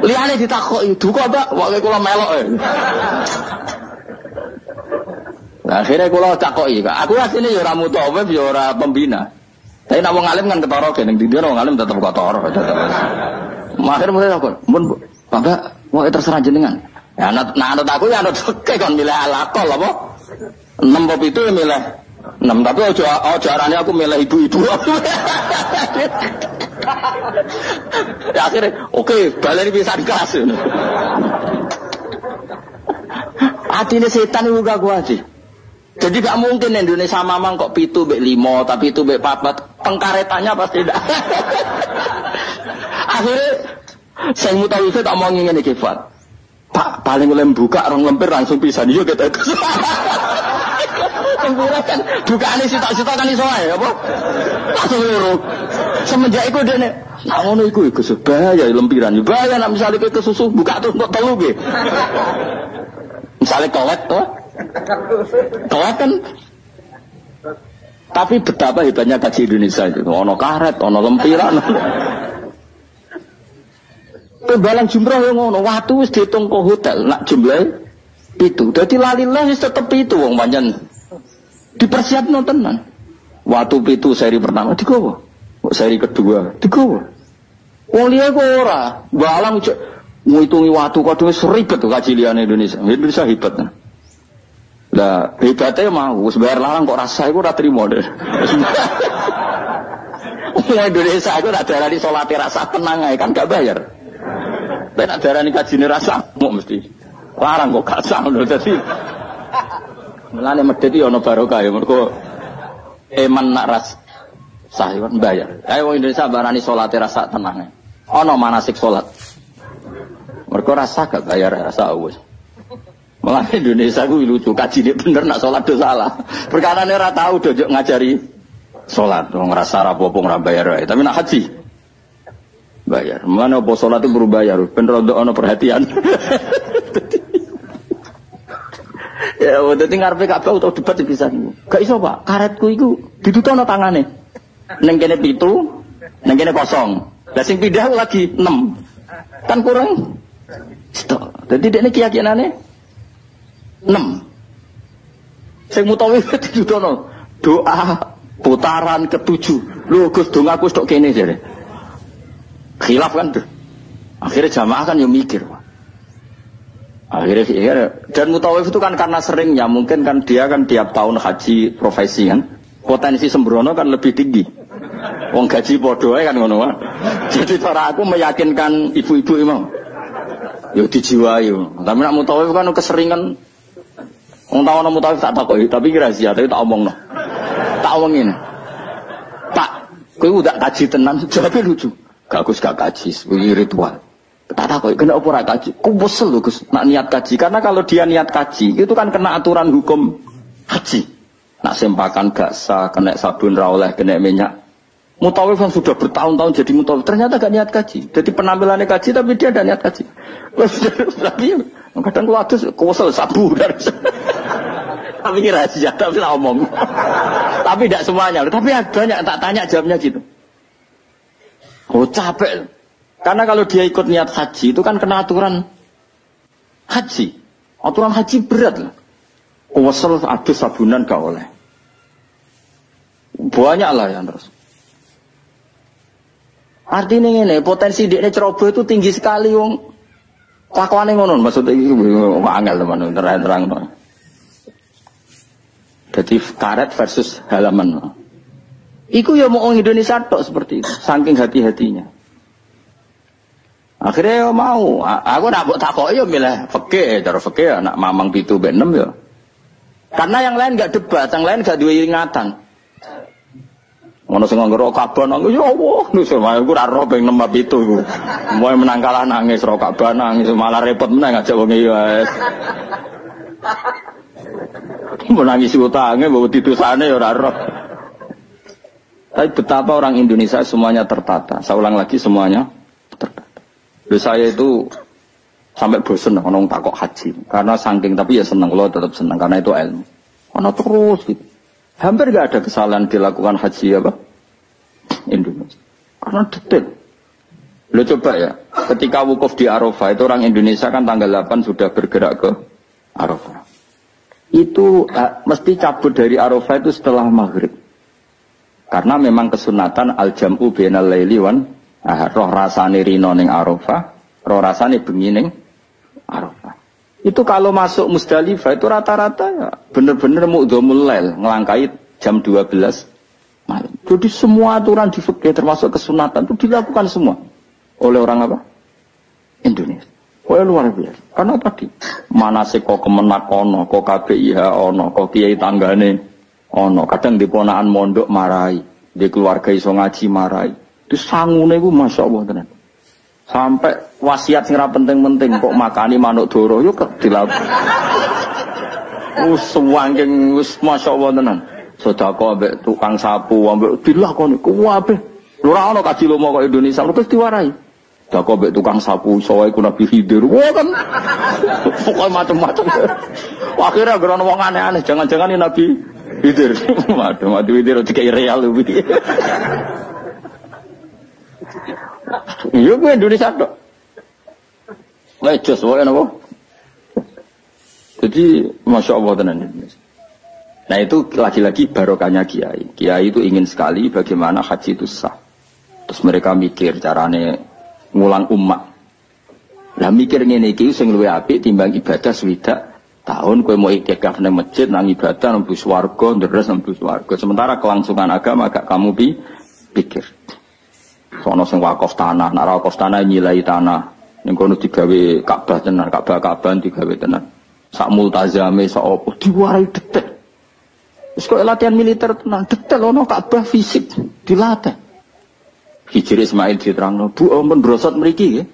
Liyane ditakoki, "Duka, Mbak, wae kula melok e." Nah, akhirnya kula takoki, aku asline ya ora mutawif ya ora pembina. Tapi nek wong alim kan ketara gene ndi wong alim tetep ketara. Akhirnya mulai takon, "Mun, Bapak, mau terserah jenengan." Ya anut aku ya anut fikih kon milih alaqal apa? 6 apa itu ya milih 6, tapi aja arane aku milih ibu-ibu. Ya akhirnya, oke, baleni pisan kelas. Atine setan iku gak kuat sih. Jadi gak mungkin Indonesia mamang kok 7 mbek 5, tapi 7 mbek 4. Pengkaretannya pasti tidak. Akhirnya saya mutawif tak mau ngene iki, Pak. Pak, paling oleh buka orang lempir langsung pisan yo kita. Lempiran kan bukaane sitok-sitok kan iso ae apa? Langsung loro. Semenjak iku dene, nak ngono iku bahaya lempiran. Bahaya nek misale kowe kesusu buka terus untuk telu nggih. Misale kolet to. Kolet kan. Tapi betapa hebatnya kaji Indonesia itu. Ono karet, ono lempiran. Pembalang jumroh yang ngono, waktu wis dihitung ke hotel, nak jumlah itu. Jadi lalilah wis tetep itu, wong panjen dipersiapkan tenan. Waktu itu seri pertama digowo, seri kedua digowo. Wong liya kok ora, balang ngitungi waktu kok wis ribet tuh kaji liyane Indonesia. Indonesia hebat. Lah hebatnya mau wis bayar larang kok rasa iku ora trimo deh. Indonesia iku ora darani salate rasa tenang ae kan gak bayar. Tapi nak darah ni kajine rasa mau mesti larang kok gak sah lho dadi. Mulane medheti ana barokah ya mergo eman nak ras sah kan bayar. Ayo wong Indonesia barani salate rasa tenang. Ana manasik salat. Mergo rasa gak bayar rasa wis. Mulane Indonesia ku lucu kajine bener nak salat do salah. Perkarane ora tau do ngajari Salat wong ngrasa rapopo ora bayar ae, tapi nak haji bayar. Mulane apa salat itu perlu bayar, ben rondo ana perhatian. Ya, dadi ngarepe Ka'bah utawa debat bisa. Gak iso, Pak. Karetku iku ditutono tangane. Ning kene 7, ning kene 0. Lah sing pindah lagi 6. Kan kurang. Dadi dekne keyakinane 6. Sing mutawi ditutono doa putaran ke-7. Lho Gus dongaku tok kene jare. Khilaf kan tuh. Akhirnya jamaah kan yo mikir, Pak. Akhirnya ya, dan mutawif itu kan karena seringnya mungkin kan dia kan tiap tahun haji profesi kan potensi sembrono kan lebih tinggi. Wong gaji podo kan ngono kan. Jadi cara aku meyakinkan ibu-ibu imam. Yo dijiwai. Tapi nak mutawif kan keseringan. Wong tahu nak mutawif tak takoki tapi rahasia tapi tak omongno. Tak omongin. Pak, kowe udah kaji tenan jawabnya lucu. Gak Gus gak kaji, kuwi ritual. Tak tahu kena apa ora kaji. Ku wesel lho Gus nak niat kaji karena kalau dia niat kaji itu kan kena aturan hukum haji. Nak sempakan gak sah, kena sabun ra oleh, kena minyak. Mutawif yang sudah bertahun-tahun jadi mutawif ternyata gak niat kaji. Jadi penampilannya kaji tapi dia ada niat kaji. Tapi kadang kalau adus kuwesel sabu dari. Tapi kira rahasia tapi tak omong. Tapi tidak semuanya. Tapi banyak tak tanya jawabnya gitu. Oh capek. Karena kalau dia ikut niat haji itu kan kena aturan haji. Aturan haji berat lah. Kuwesel adus sabunan gak oleh. Banyak lah yang terus. Artinya ini potensi dia ceroboh itu tinggi sekali wong. Kelakuane ngono maksudnya iki angel teman terang-terang. Jadi karet versus halaman. Iku ya mau orang Indonesia tok seperti itu, saking hati-hatinya. Akhirnya ya mau, aku nak buat takok ya milih fikih, cara fikih nak mamang 7 ben 6 ya. Karena yang lain enggak debat, yang lain enggak duwe ingatan. Ono sing nganggo Ka'bah nang ya Allah, nusul aku ora ro ben 6 7 iku. Moe menang kalah nangis ro Ka'bah nangis malah repot meneh ngajak wong iki wae. Menangis utange mbok ditusane ya ora ro. Tapi betapa orang Indonesia semuanya tertata. Saya ulang lagi semuanya tertata. Lalu saya itu sampai bosan ngomong takok haji. Karena saking tapi ya senang loh tetap senang karena itu ilmu. Karena terus gitu. Hampir gak ada kesalahan dilakukan haji apa? Indonesia. Karena detail. Lo coba ya, ketika wukuf di Arafah itu orang Indonesia kan tanggal 8 sudah bergerak ke Arafah. Itu mesti cabut dari Arafah itu setelah maghrib. Karena memang kesunatan al-jam'u bainal laili wan roh rasane rino ning Arafah, roh rasane bengi ning Arafah. Itu kalau masuk Musdalifah itu rata-rata ya benar-benar mu'dhamul lail, ngelangkai jam 12 malam. Jadi semua aturan di fikih termasuk kesunatan itu dilakukan semua oleh orang apa? Indonesia. Oh luar biasa. Karena tadi manasik kok kemenak ono, kok KBIH ono, kok kiai tanggane ono, kadang di ponakan mondok marahi, di keluarga iso ngaji marahi. Itu sangune iku masyaallah tenan. Sampai wasiat sing ra penting-penting kok makani manuk doro yo dilakukan. Suwangking wis masyaallah tenan. Sedekah ambek tukang sapu ambek dilakoni kuwabe. Ora ono kaji lomo kok Indonesia terus diwarai. Sedekah ambek tukang sapu soe ku Nabi Khidir. Wah kan. Pokoke macam-macam. Akhirnya gerono wong aneh-aneh, jangan-jangan ini Nabi Khidir. Waduh, Nabi Khidir dikai real iki. Iya gue Indonesia dok. Ngejos wae napa? Jadi Masya Allah tenan Indonesia. Nah itu lagi-lagi barokahnya kiai. Kiai itu ingin sekali bagaimana haji itu sah. Terus mereka mikir carane ngulang umat. Lah mikir ngene iki sing luwih apik timbang ibadah swidak tahun kowe mau iktikaf nang masjid nang ibadah nang swarga ndres nang swarga. Sementara kelangsungan agama agak kamu pikir. Sono sing wakaf tanah, nek wakaf tanah nyilai tanah. Ning kono digawe Ka'bah tenan, Ka'bah digawe tenan. Sak multazame sak opo diwarai detek. Wis kok latihan militer tenan, detail ono Ka'bah fisik dilatih. Hijri Ismail diterangno, Bu ampun brosot mriki nggih.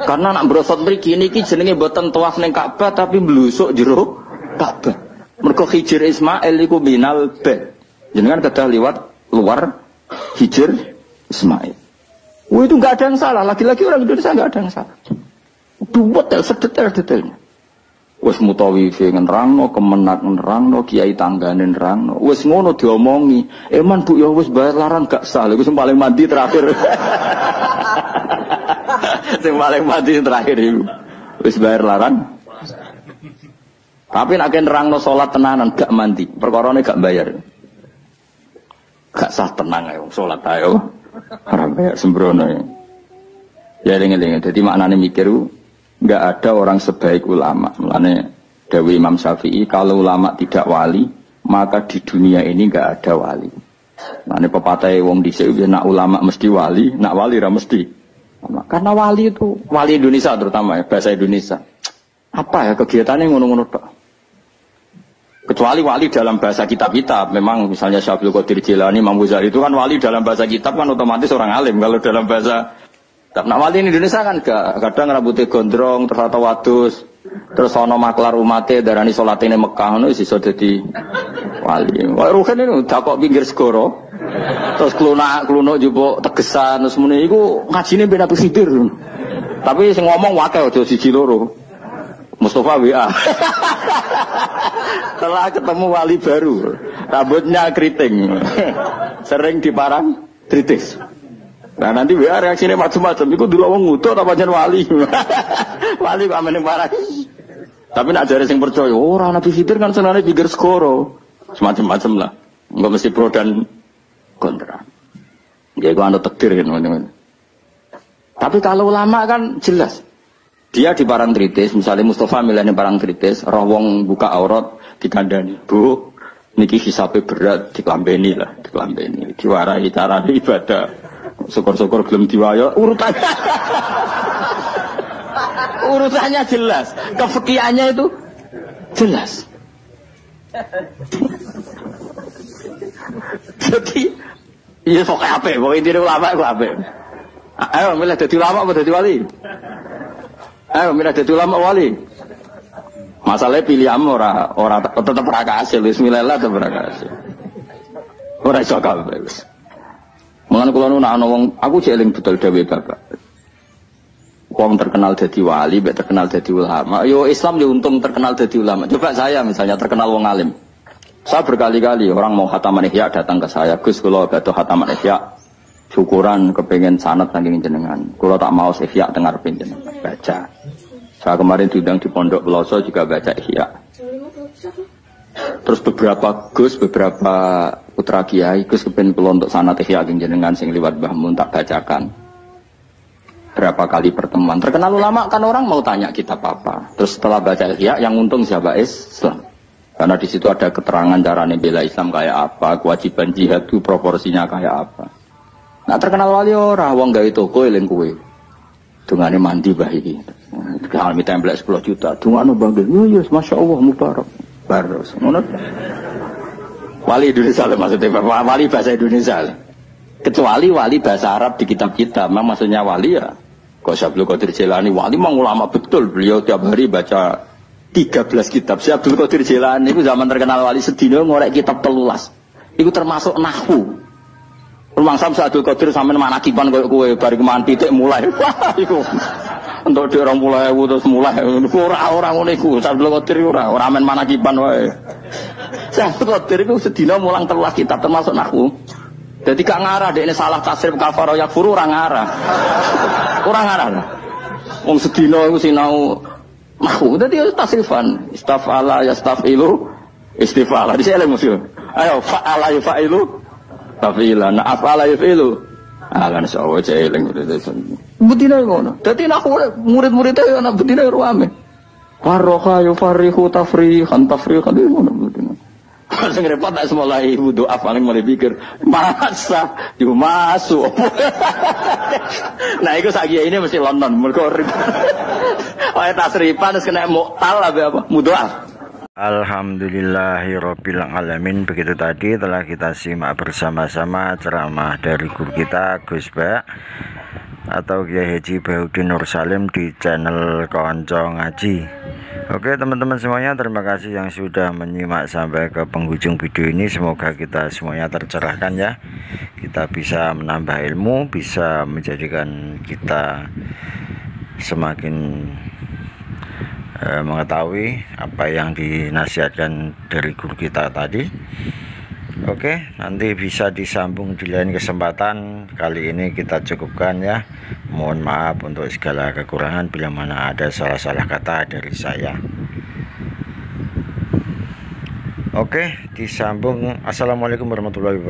Karena nak brosot mriki niki jenenge mboten tawaf ning Ka'bah tapi mblusuk jero Ka'bah. Mergo Hijri Ismail iku minal bait. Jenengan kedah liwat luar Hijr Ismail. Itu nggak ada yang salah. Lagi-lagi orang Indonesia nggak ada yang salah. Detail sedetail-detailnya. Wes mutawifi nerangno, kemenak nerangno, kiai tanggane nerangno. Wes ngono diomongi. Eman Bu ya wes bayar larang gak sah. Iku sing paling mandi terakhir. Sing paling mandi terakhir iku. Wes bayar larang. Tapi nek nerangno salat tenanan gak mandi, perkarane gak bayar. Gak sah tenang ae wong salat ae. Ora bayar sembrono. Ya dengen-dengen. Dadi maknane mikir nggak ada orang sebaik ulama. Mulane Dewi Imam Syafi'i, kalau ulama tidak wali, maka di dunia ini nggak ada wali. Mulane pepatah wong dhisik nak ulama mesti wali, nak wali ra mesti. Karena wali itu wali Indonesia terutama ya, bahasa Indonesia. Apa ya kegiatannya ngono-ngono tok. Kecuali wali dalam bahasa kitab-kitab, memang misalnya Syaikhul Qadir Jilani, Imam Ghazali itu kan wali dalam bahasa kitab kan otomatis orang alim. Kalau dalam bahasa nah wali in Indonesia kan kadang rambutnya gondrong, terus atau wadus, terus ono maklar umatnya darani sholatine Mekah, itu iso dadi wali. Wah ruhen ini udah kok pinggir segoro, terus kelunuk jupuk tegesan, terus muni itu ngajine ben apik sidir. Tapi sing ngomong wakil aja siji loro. Mustafa WA. Setelah ketemu wali baru, rambutnya keriting, sering diparang kritis. Nah nanti WA reaksinya macam-macam. Iku dulu wong ngutuk apa jan wali. Wali kok amene parah. Tapi nak jare sing percaya, ora Nabi Khidir kan senane pikir skoro. Semacam-macam lah. Enggak mesti pro dan kontra. Ya iku anu takdir kan teman-teman. Tapi kalau ulama kan jelas. Dia di parang tritis, misalnya Mustafa milihnya parang tritis, roh wong buka aurat dikandani. Bu, niki hisabe berat diklambeni lah, diklambeni. Diwarai cara ibadah. Syukur-syukur belum diwayo urutannya jelas, kefikihannya itu jelas. Jadi iya pokoknya apa pokoknya intinya ulama itu apa. Ayo milih jadi ulama apa jadi wali. Ayo milih jadi ulama wali. Masalahnya pilihan orang tetap rakasil. Bismillah tetap rakasil. Orang iso kabeh. Mengenai kalau nak ngomong, aku jeling betul dewi bapak. Wong terkenal jadi wali, terkenal jadi ulama. Yo Islam diuntung terkenal jadi ulama. Coba saya misalnya terkenal wong alim. Saya berkali-kali orang mau khataman ihya datang ke saya. Gus kalau batu khataman ihya, syukuran kepengen sanad saking jenengan. Kalau tak mau ihya dengar pengen baca. Saya kemarin diundang di Pondok Peloso juga baca ihya. Terus beberapa putra kiai Gus kepen kula untuk sanad ihya jenengan sing liwat Mbah Mun tak bacakan. Berapa kali pertemuan. Terkenal ulama kan orang mau tanya kitab apa. Terus setelah baca ihya yang untung siapa? Islam. Karena di situ ada keterangan carane bela Islam kayak apa, kewajiban jihad itu proporsinya kayak apa. Nah terkenal wali ora wong gawe toko eling kowe. Dungane mandi bah iki. Kalau minta template 10 juta, dungane bangga. Yo masyaallah mubarak. Baros. Ngono. Wali Indonesia maksudnya wali bahasa Indonesia. Kecuali wali bahasa Arab di kitab-kitab. Memang maksudnya wali ya. Kok Syaikhul Qadir Jilani wali memang ulama betul. Beliau tiap hari baca 13 kitab. Syaikhul Qadir Jilani itu zaman terkenal wali sedina ngorek kitab 13. Itu termasuk nahwu. Rumang sam Syaikhul Qadir sampean manakiban koyo kowe bar keman pitik mulai. Wah iku. Untuk dia orang mulai terus mulai orang ngono iku Syaikhul Qadir ora men manakiban wae. Syaikhul Qadir iku sedina mulang 13 kitab termasuk nahwu. Jadi gak ngarah dekne salah tasrif kafaro yakfuru ora ngarah. Ora ngarah. Wong sedina iku sinau nahwu dadi tasrifan istafala yastafilu istifala disele musuh. Ayo fa'ala yafilu tafila na afala yafilu. Kan sawo celing betina ngono. Dadi nek murid-muridé ana betina ruame. Farroha yufarihu tafrihan ngono betina. Sing repot tak mulai wudu paling mulai pikir masa yo masuk. Nah iku sak ini mesti London mergo wae tasrifan terus kena muktal apa mudoaf. Alhamdulillahirabbil alamin. Begitu tadi telah kita simak bersama-sama ceramah dari guru kita Gus Ba atau Kiai Haji Bahuddin Nur Salim di channel Konco Ngaji. Oke teman-teman semuanya, terima kasih yang sudah menyimak sampai ke penghujung video ini. Semoga kita semuanya tercerahkan ya, kita bisa menambah ilmu, bisa menjadikan kita semakin mengetahui apa yang dinasihatkan dari guru kita tadi. Oke, nanti bisa disambung di lain kesempatan. Kali ini kita cukupkan ya. Mohon maaf untuk segala kekurangan bila mana ada salah-salah kata dari saya. Oke, disambung. Assalamualaikum warahmatullahi wabarakatuh.